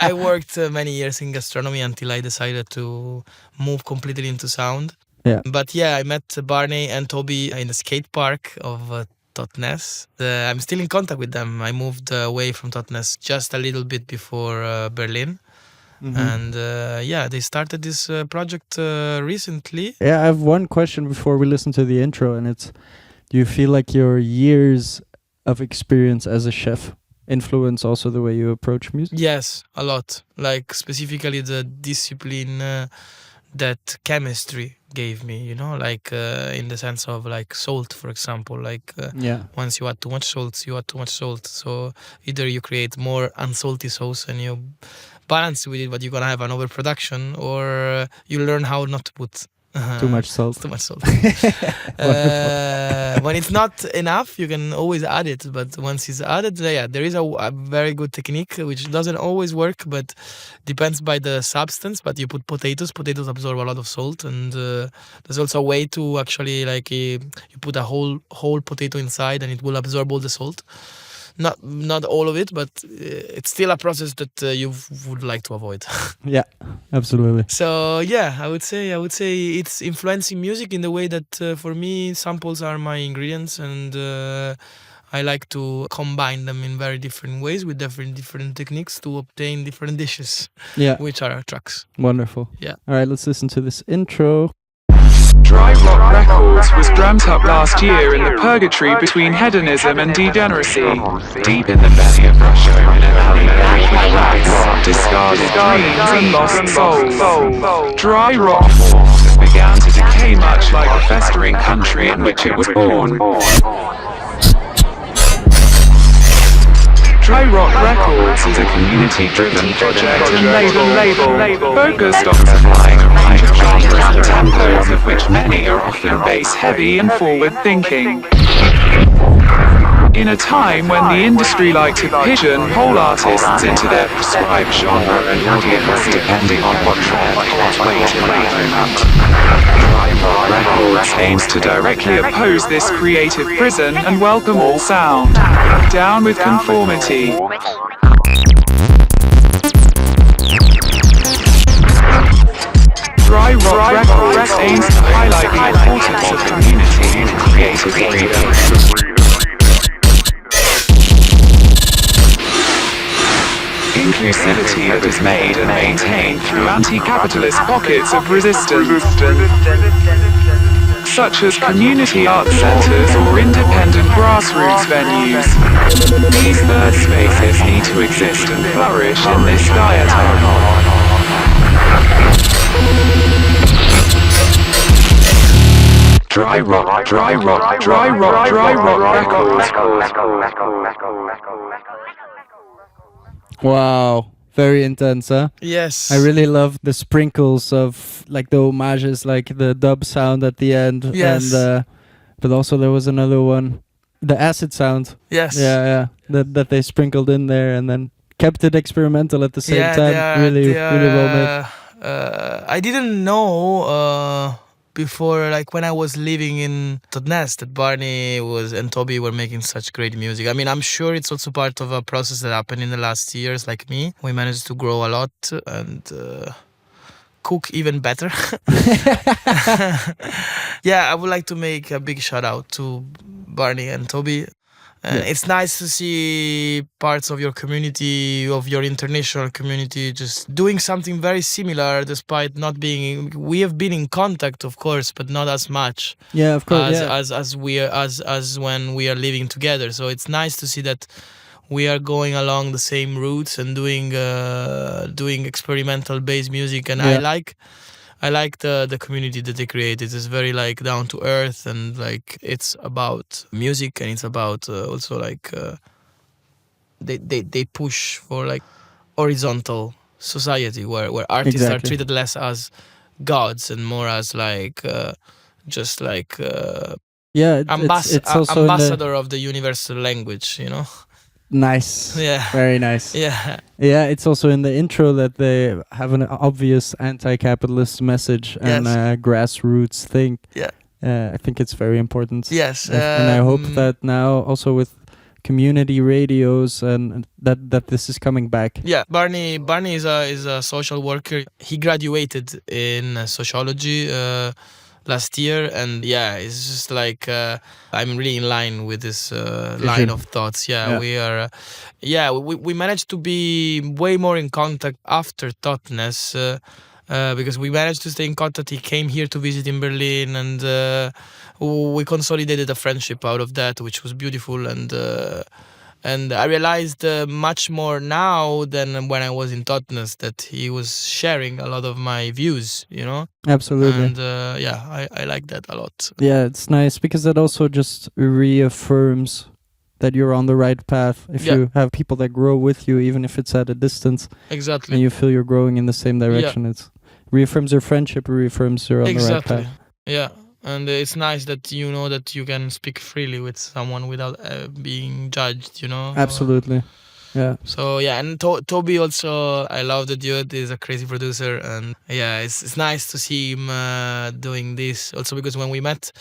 I worked many years in gastronomy until I decided to move completely into sound. Yeah. But yeah, I met Barney and Toby in the skate park of Totnes. I'm still in contact with them. I moved away from Totnes just a little bit before Berlin. Mm-hmm. And they started this project recently. Yeah, I have one question before we listen to the intro, and it's, do you feel like your years of experience as a chef influence also the way you approach music? Yes, a lot. Like specifically the discipline that chemistry gave me, like in the sense of like salt, for example. Like once you add too much salt, you add too much salt. So either you create more unsalty sauce and you balance with it, but you're gonna have an overproduction, or you learn how not to put too much salt. Too much salt. When it's not enough, you can always add it. But once it's added, there is a very good technique, which doesn't always work, but depends by the substance. But you put potatoes. Potatoes absorb a lot of salt, and there's also a way to actually you put a whole potato inside, and it will absorb all the salt. Not all of it, but it's still a process that you would like to avoid. Yeah, absolutely. So I would say it's influencing music in the way that for me samples are my ingredients, and I like to combine them in very different ways with different techniques to obtain different dishes. Yeah, which are tracks. Wonderful. Yeah. All right, let's listen to this intro. Dry Rot Records was dreamt up last year in the purgatory between hedonism and degeneracy. Deep in the belly of Russia, in a valley filled with rats, discarded dreams and lost souls. Dry Rot began to decay much like the festering country in which it was born. Dry Rot Records is a community-driven project and label focused on supplying a range of genres and tempos, of which many are often bass-heavy and forward-thinking. In a time when the industry liked to pigeonhole artists into their prescribed genre and audience depending on what trend or what way to implement, Dry Rot Records aims to directly oppose this creative prison and welcome all sound. Down with conformity. Dry Rot Records aims to highlight the importance of community and creative freedom. Inclusivity that is made and maintained through anti-capitalist pockets of resistance, such as community art centers or independent grassroots venues. These third spaces need to exist and flourish in this diatom. Dry Rot Records. Wow, very intense, huh? Yes. I really love the sprinkles of like the homages, like the dub sound at the end. Yes. And but also there was another one, the acid sound. Yes. Yeah. That they sprinkled in there and then kept it experimental at the same time. Really well made. I didn't know before, like when I was living in Totnes, that Barney and Toby were making such great music. I mean, I'm sure it's also part of a process that happened in the last years, like me. We managed to grow a lot and cook even better. Yeah, I would like to make a big shout out to Barney and Toby. And it's nice to see parts of your community, of your international community, just doing something very similar, despite not being. We have been in contact, of course, but not as much. Yeah, of course. As when we are living together. So it's nice to see that we are going along the same routes and doing experimental based music. And I like the community that they created. It's very like down to earth, and like it's about music, and it's about also like they push for like horizontal society where artists are treated less as gods and more as like just like it's also ambassador of the universal language, you know. Nice. Yeah. Very nice. Yeah. Yeah, it's also in the intro that they have an obvious anti-capitalist message and grassroots thing. Yeah. I think it's very important. Yes. And I hope that now also with community radios and that this is coming back. Yeah, Barney is a social worker. He graduated in sociology last year, and it's just like I'm really in line with this line of thoughts. We are we managed to be way more in contact after Totnes, because we managed to stay in contact. He came here to visit in Berlin, and we consolidated a friendship out of that, which was beautiful. And I realized much more now than when I was in Totnes that he was sharing a lot of my views, you know? Absolutely. And I like that a lot. Yeah, it's nice because that also just reaffirms that you're on the right path. If you have people that grow with you, even if it's at a distance. Exactly. And you feel you're growing in the same direction. It reaffirms your friendship, reaffirms you're on the right path. Yeah. And it's nice that you know that you can speak freely with someone without being judged, you know? Absolutely. Yeah. So, and Toby also, I love the dude. He's a crazy producer. And it's nice to see him doing this. Also because when we met,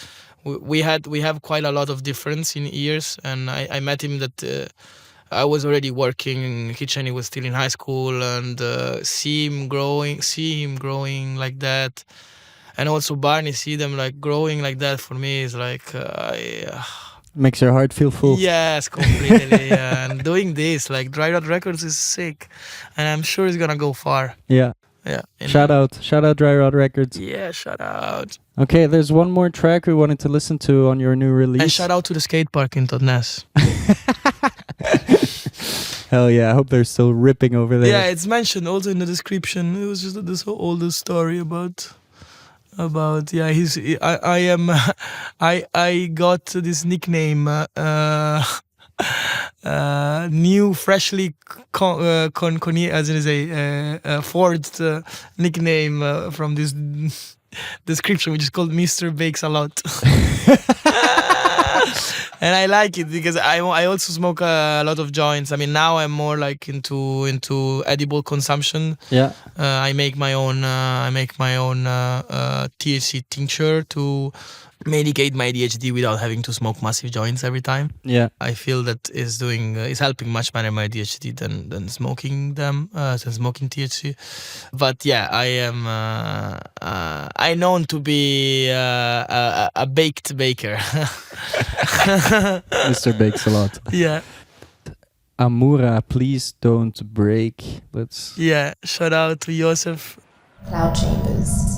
we have quite a lot of difference in years. And I met him that I was already working in kitchen. He was still in high school. And see him growing like that. And also Barney, see them like growing like that for me is like makes your heart feel full. Yes, completely. And doing this, like Dry Rot Records is sick, and I'm sure it's gonna go far. Yeah. Shout out Dry Rot Records. Yeah, shout out. Okay, there's one more track we wanted to listen to on your new release. And shout out to the skate park in Totnes. Hell yeah, I hope they're still ripping over there. Yeah, it's mentioned also in the description. It was just this whole story about I got this nickname new freshly forged nickname from this description, which is called Mr. Bakes a Lot. And I like it because I also smoke a lot of joints. I mean, now I'm more like into edible consumption. Yeah. I make my own THC tincture to medicate my ADHD without having to smoke massive joints every time. Yeah. I feel that is helping much better my ADHD than smoking THC. But I am I known to be a baked baker. Mr. Bakes a Lot. Yeah. Amura, please don't break. Let's. Yeah. Shout out to Joseph. Cloud Chambers.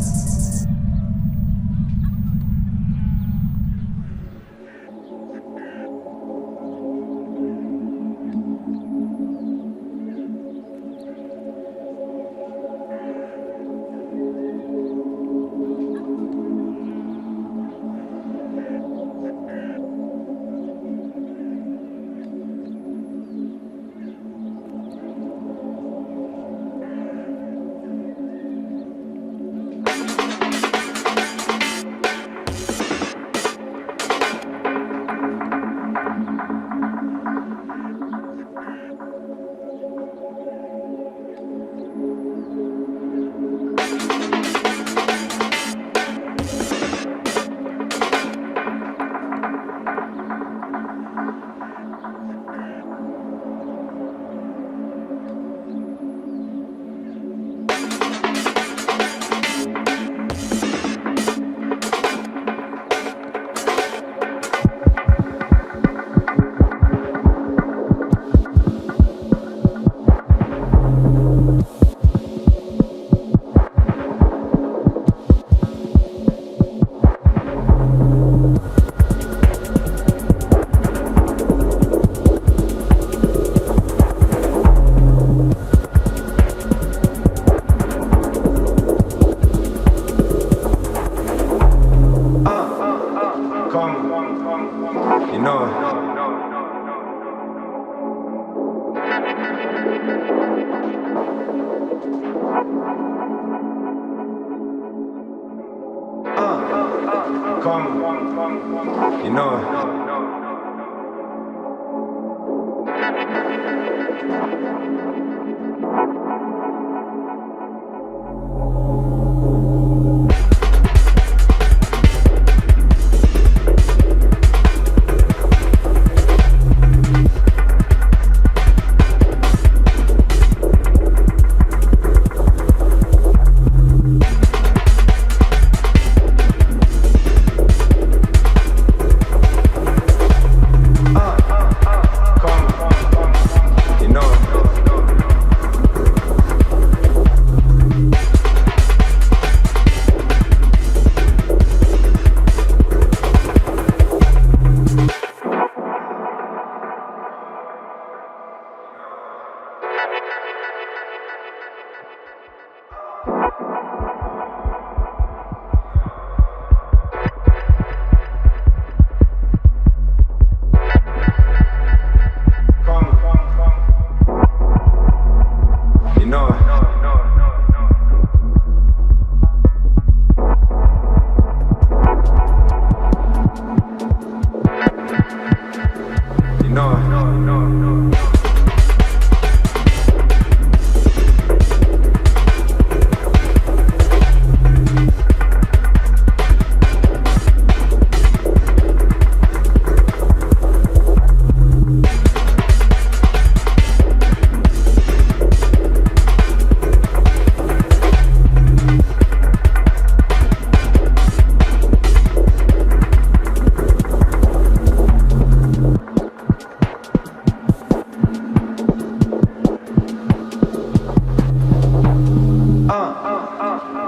come, you know.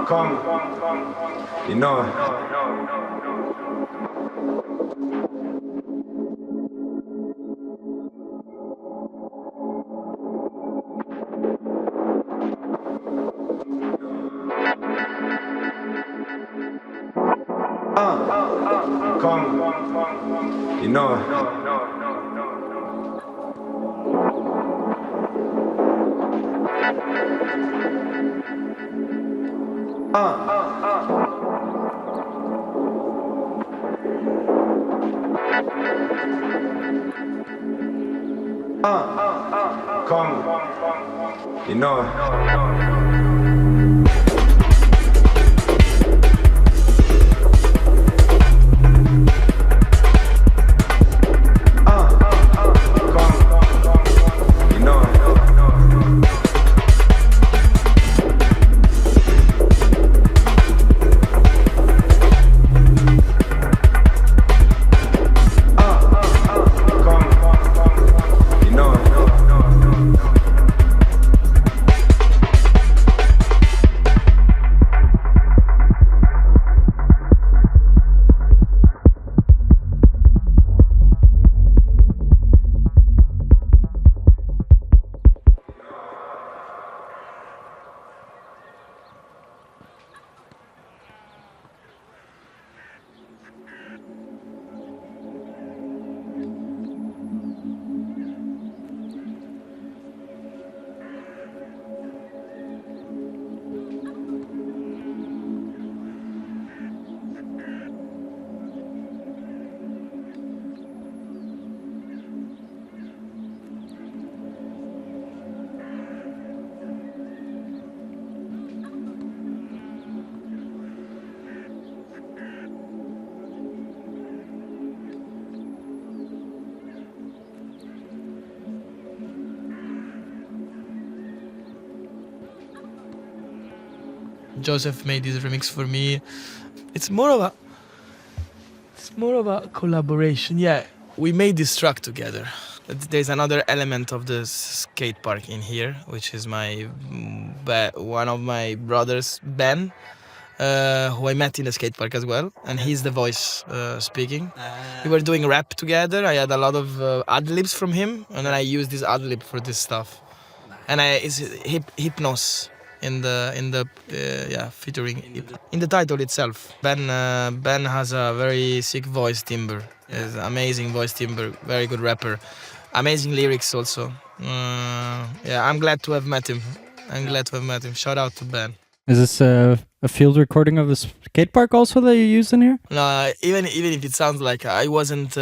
Come, you know. Come, you know. Come, you know. Joseph made this remix for me. It's more of a collaboration. Yeah, we made this track together. There's another element of the skate park in here, which is one of my brothers, Ben, who I met in the skate park as well, and he's the voice speaking. We were doing rap together. I had a lot of ad-libs from him, and then I used this ad-lib for this stuff. And it's Hypnos in the featuring in the title itself. Ben has a very sick voice timbre. He's amazing voice timbre, very good rapper, amazing lyrics also. I'm glad to have met him. Shout out to Ben. Is this a field recording of the skate park also that you used in here? No, even if it sounds like I wasn't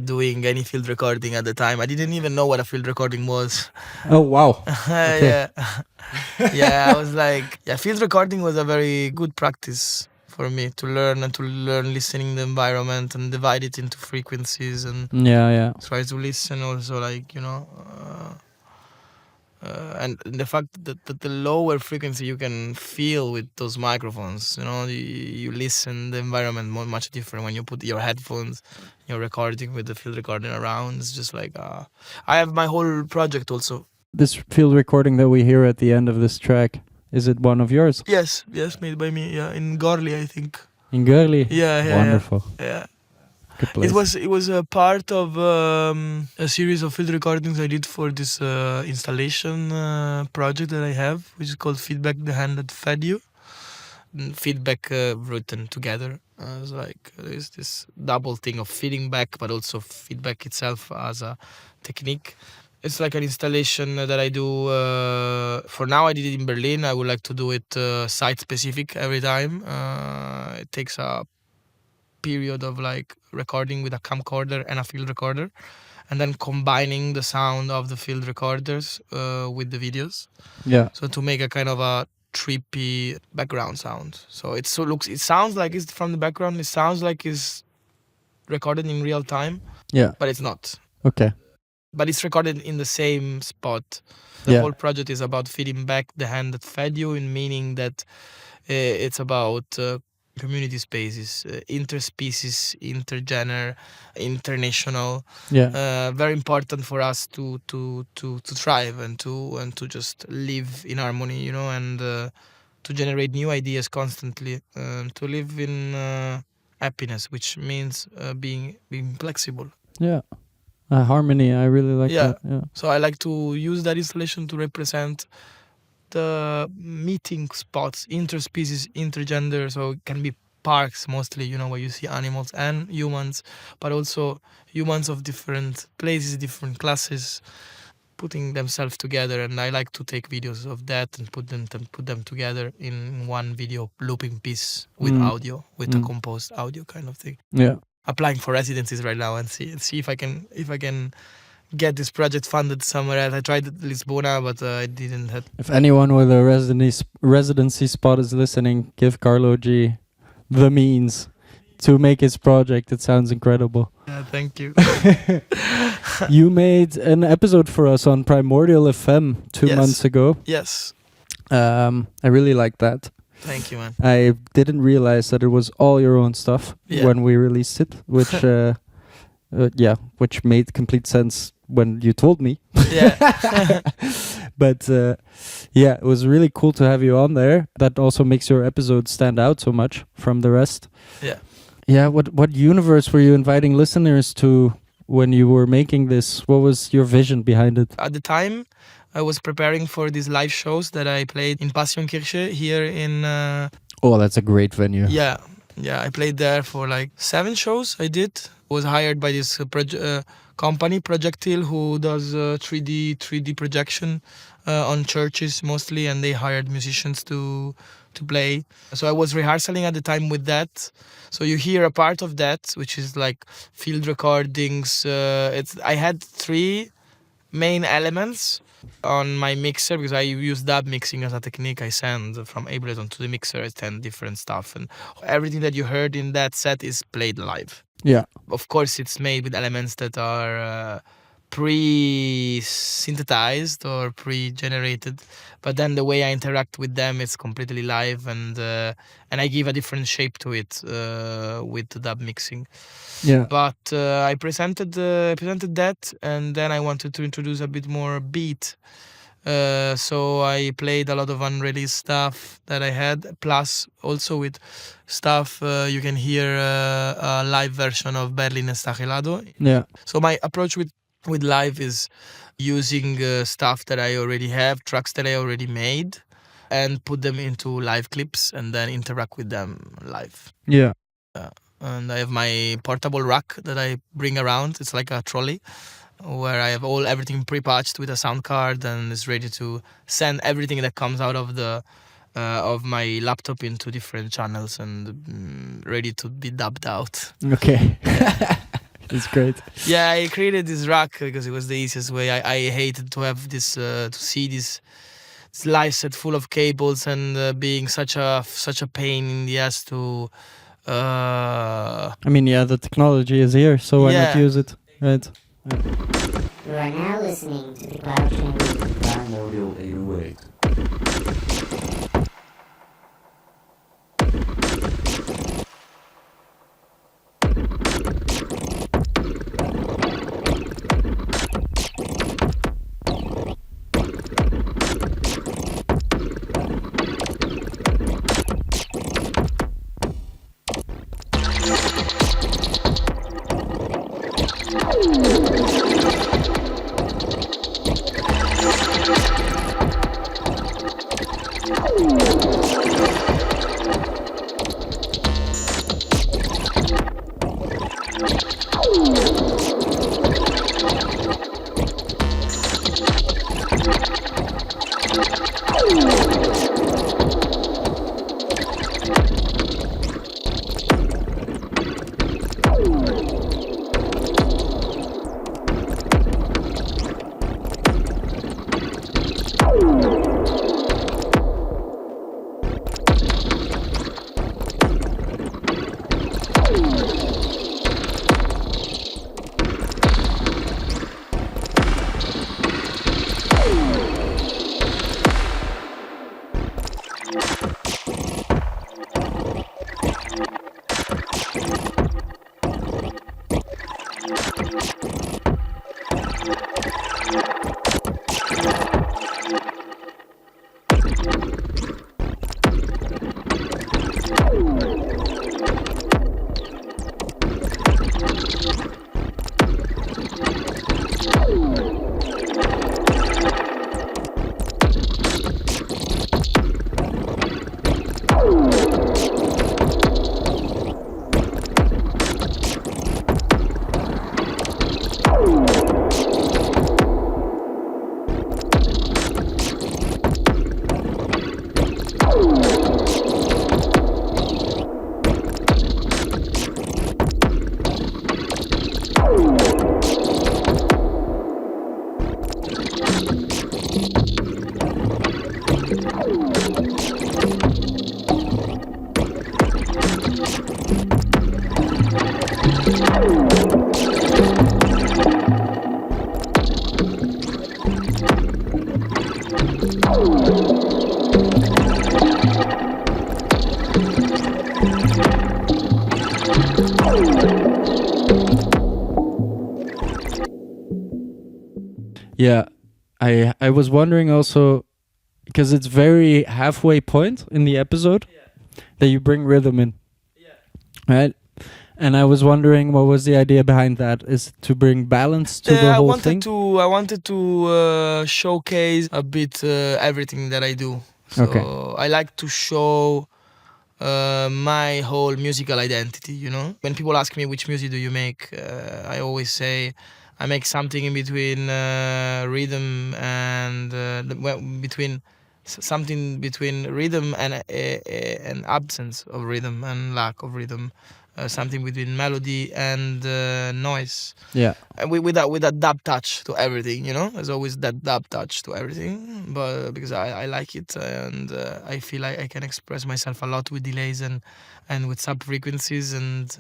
doing any field recording at the time. I didn't even know what a field recording was. Oh, wow. Okay. Yeah, I was like, yeah, field recording was a very good practice for me to learn listening the environment and divide it into frequencies and Yeah. try to listen also, like, and the fact that the lower frequency you can feel with those microphones, you listen the environment much different when you put your headphones, you're recording with the field recording around. It's just like I have my whole project also. This field recording that we hear at the end of this track, is it one of yours? Yes, made by me. Yeah, in Gorli, I think. In Gurley? Yeah. Wonderful. Yeah. Good place. It was a part of a series of field recordings I did for this installation project that I have, which is called Feedback: The Hand That Fed You. Feedback written together. It's like there's this double thing of feeding back, but also feedback itself as a technique. It's like an installation that I do. For now, I did it in Berlin. I would like to do it site specific every time. It takes a period of like recording with a camcorder and a field recorder, and then combining the sound of the field recorders with the videos. Yeah. So to make a kind of a trippy background sound. So it sounds like it's from the background. It sounds like it's recorded in real time. Yeah. But it's not. Okay. But it's recorded in the same spot. The whole project is about feeding back the hand that fed you, in meaning that it's about community spaces, interspecies, intergener, international. Yeah. Very important for us to thrive and to just live in harmony, and to generate new ideas constantly, to live in happiness, which means being flexible. Yeah. Harmony, I really like that. Yeah. So I like to use that installation to represent the meeting spots, interspecies, intergender. So it can be parks mostly, where you see animals and humans, but also humans of different places, different classes, putting themselves together. And I like to take videos of that and put them together in one video looping piece with audio, with a composed audio kind of thing. Yeah. Applying for residencies right now and see if I can get this project funded somewhere else. I tried Lisbona, but I didn't have. If anyone with a residency spot is listening, give Carlo G the means to make his project. It sounds incredible. Yeah, thank you. You made an episode for us on Primordial FM 2 months ago. Yes. I really liked that. Thank you, man. I didn't realize that it was all your own stuff when we released it, which which made complete sense when you told me. Yeah. But it was really cool to have you on there. That also makes your episode stand out so much from the rest. Yeah. Yeah, what universe were you inviting listeners to when you were making this? What was your vision behind it? At the time, I was preparing for these live shows that I played in Passionkirche here in... Oh, that's a great venue. Yeah, I played there for like 7 shows I did. Was hired by this company, Projectile, who does 3D projection on churches mostly, and they hired musicians to play. So I was rehearsing at the time with that. So you hear a part of that, which is like field recordings. I had 3 main elements on my mixer, because I use dub mixing as a technique. I send from Ableton to the mixer, I send different stuff, and everything that you heard in that set is played live. Yeah. Of course, it's made with elements that are pre-synthesized or pre-generated, but then the way I interact with them is completely live, and I give a different shape to it with the dub mixing. Yeah. But I presented that, and then I wanted to introduce a bit more beat. So I played a lot of unreleased stuff that I had, plus also with stuff you can hear a live version of Berlin Estagelado. Yeah. So my approach with live is using stuff that I already have, tracks that I already made, and put them into live clips and then interact with them live. Yeah. And I have my portable rack that I bring around. It's like a trolley where I have everything pre-patched with a sound card, and it's ready to send everything that comes out of the of my laptop into different channels and ready to be dubbed out. Okay. It's great. Yeah, I created this rack because it was the easiest way. I hated to have this to see this live set full of cables and being such a pain in the ass to. I mean, yeah, the technology is here, so why not Yeah. use it, right? You are now listening to the Cloud Chambers. Primordial 808. Yeah, I was wondering also, because it's very halfway point in the episode that you bring rhythm in, right? And I was wondering, what was the idea behind that? Is it to bring balance to the whole thing? I wanted to showcase a bit everything that I do. So Okay. I like to show my whole musical identity, you know? When people ask me which music do you make, I always say I make something in between rhythm and something between rhythm and an absence of rhythm and lack of rhythm. Something between melody and noise. Yeah. And with that dub touch to everything, you know. There's always that dub touch to everything, but because I like it and I feel like I can express myself a lot with delays and with sub frequencies and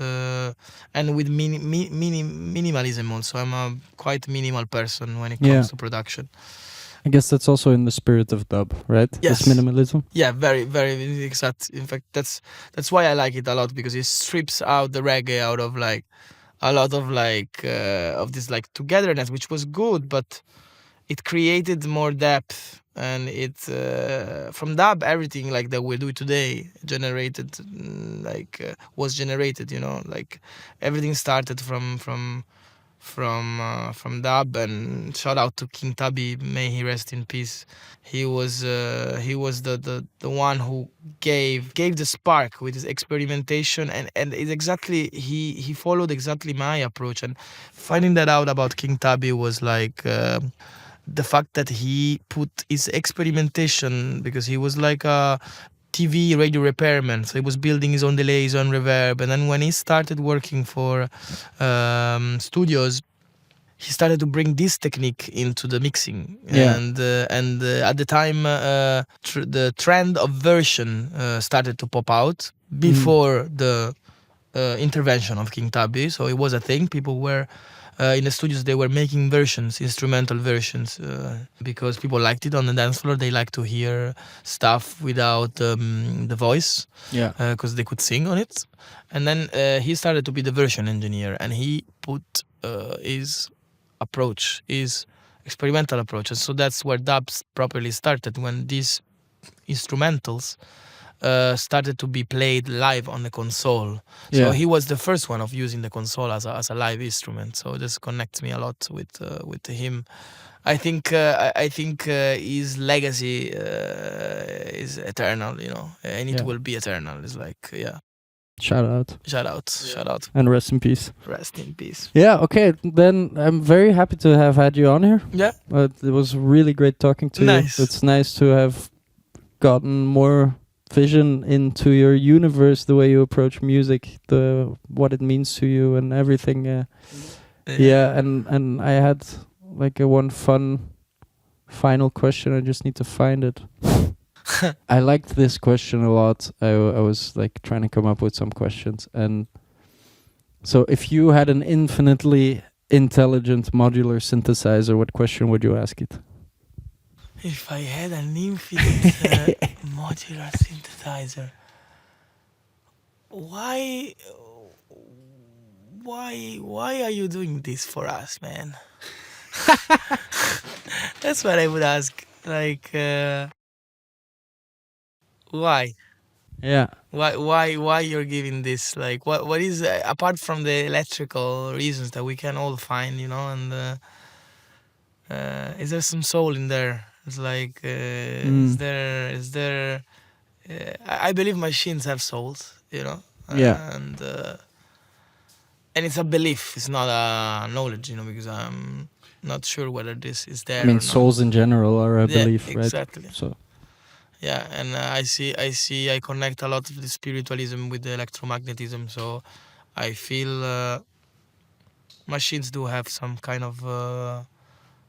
with minimalism also. I'm a quite minimal person when it comes to production. I guess that's also in the spirit of dub, right? Yes. This minimalism. Yeah, very, very exact. In fact, that's why I like it a lot, because it strips out the reggae out of like a lot of like of this like togetherness, which was good, but it created more depth, and it from dub everything like that we do today generated was generated, you know, like everything started from dub. And shout out to King Tubby, may he rest in peace. He was the one who gave the spark with his experimentation, and it's exactly he followed exactly my approach. And finding that out about King Tubby was like the fact that he put his experimentation, because he was like a TV radio repairman, so he was building his own delay, his own reverb, and then when he started working for studios, he started to bring this technique into the mixing. Yeah. And at the time the trend of version started to pop out before the intervention of King Tubby. So it was a thing. People were in the studios, they were making versions, instrumental versions, because people liked it on the dance floor. They liked to hear stuff without the voice, Yeah. because they could sing on it. And then he started to be the version engineer, and he put his approach, his experimental approach. And so that's where dubs properly started, when these instrumentals started to be played live on the console. So Yeah. he was the first one of using the console as a live instrument. So this connects me a lot with him. I think his legacy is eternal, and it Yeah. will be eternal. It's like, Shout out. shout out, And rest in peace. rest in peace. Yeah, okay. Then I'm very happy to have had you on here. Yeah, It was really great talking to Nice. you. It's nice to have gotten more vision into your universe, the way you approach music, what it means to you and everything. Yeah, and I had like a one fun final question. I just need to find it. I liked this question a lot. I was like trying to come up with some questions, and so if you had an infinitely intelligent modular synthesizer, what question would you ask it? if I had an infinite modular synthesizer, why are you doing this for us, man? That's what I would ask. Like, why? Yeah. Why you're giving this? Like, what is apart from the electrical reasons that we can all find, and is there some soul in there? It's like, is there? I believe machines have souls, Yeah. and it's a belief. It's not a knowledge, because I'm not sure whether this is there. I mean, or not. souls in general are a belief, right? Exactly. So Yeah, and I connect a lot of the spiritualism with the electromagnetism. So I feel machines do have some kind of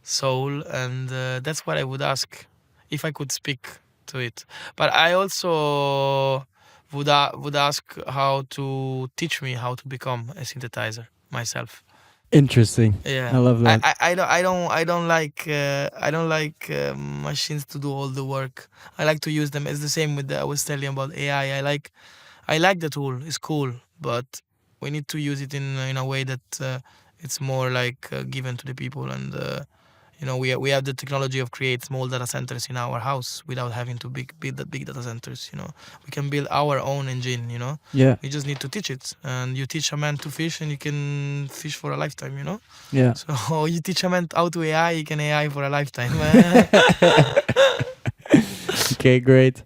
soul, and that's what I would ask if I could speak to it. But I also would ask how to teach me how to become a synthesizer myself. interesting. Yeah, I love that. I don't like machines to do all the work. I like to use them. It's the same with I was telling about AI. I like the tool. It's cool, but we need to use it in a way that it's more like given to the people. And we have the technology of create small data centers in our house without having to build the big data centers. We can build our own engine. Yeah. We just need to teach it, and you teach a man to fish, and you can fish for a lifetime. Yeah. So you teach a man how to AI, you can AI for a lifetime. Okay, great.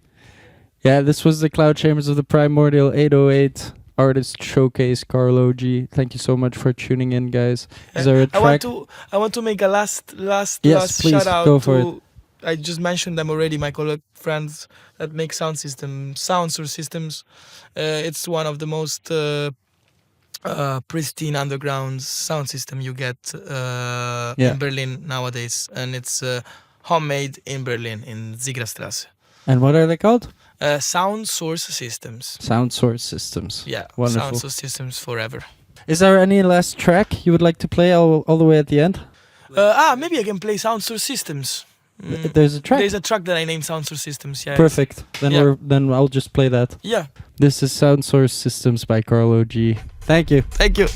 Yeah, this was the Cloud Chambers of the Primordial 808 Artist Showcase, Carlo G. Thank you so much for tuning in, guys. Is there a track? I want to make a last Yes, please, shout out go for to. I just mentioned them already. My colleague friends that make sound source systems. It's one of the most pristine underground sound system you get in Berlin nowadays, and it's homemade in Berlin in Zieglerstrasse. And what are they called? Sound source systems. Sound Source Systems. Yeah, Wonderful. sound source systems forever. Is there any last track you would like to play all the way at the end? Maybe I can play sound source systems. There's a track. There's a track that I named Sound Source Systems. Yeah. Perfect. Then Yeah. then I'll just play that. Yeah. This is Sound Source Systems by Carlo G. Thank you. Thank you.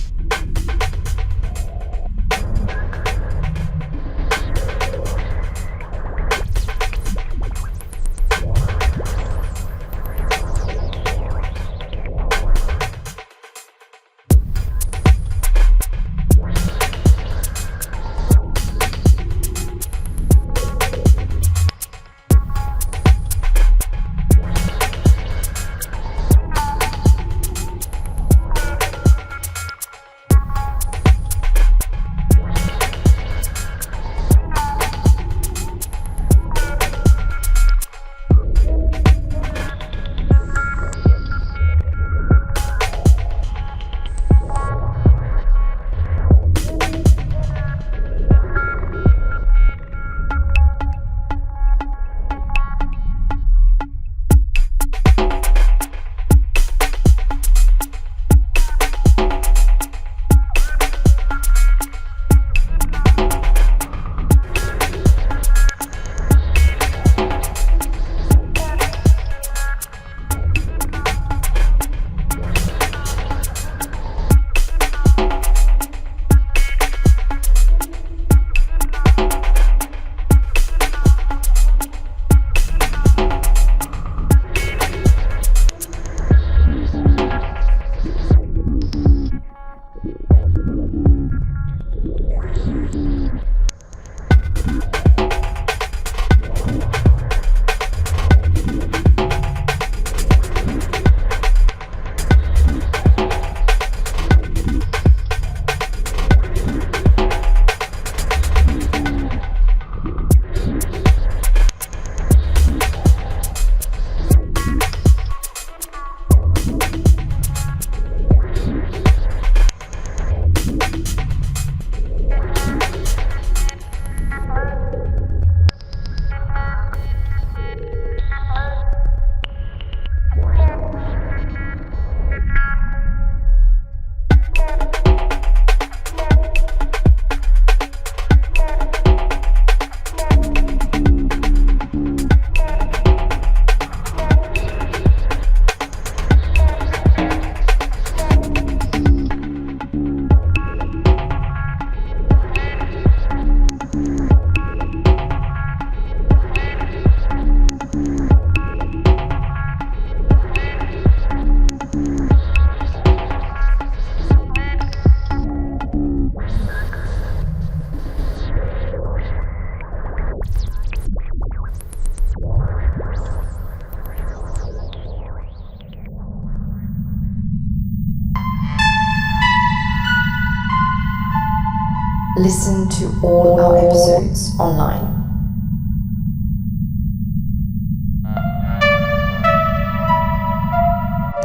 Listen to all our episodes online.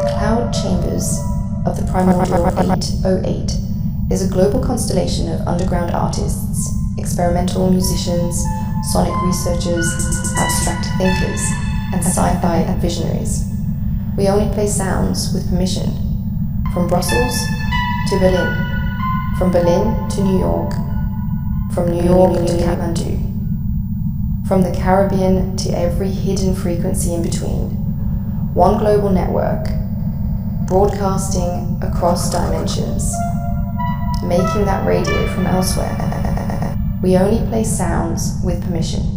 The Cloud Chambers of the Primordial 808 is a global constellation of underground artists, experimental musicians, sonic researchers, abstract thinkers, and sci-fi visionaries. We only play sounds with permission. From Brussels to Berlin, from Berlin to New York, from New York to Kathmandu, from the Caribbean to every hidden frequency in between. One global network, broadcasting across dimensions, making that radio from elsewhere. We only play sounds with permission.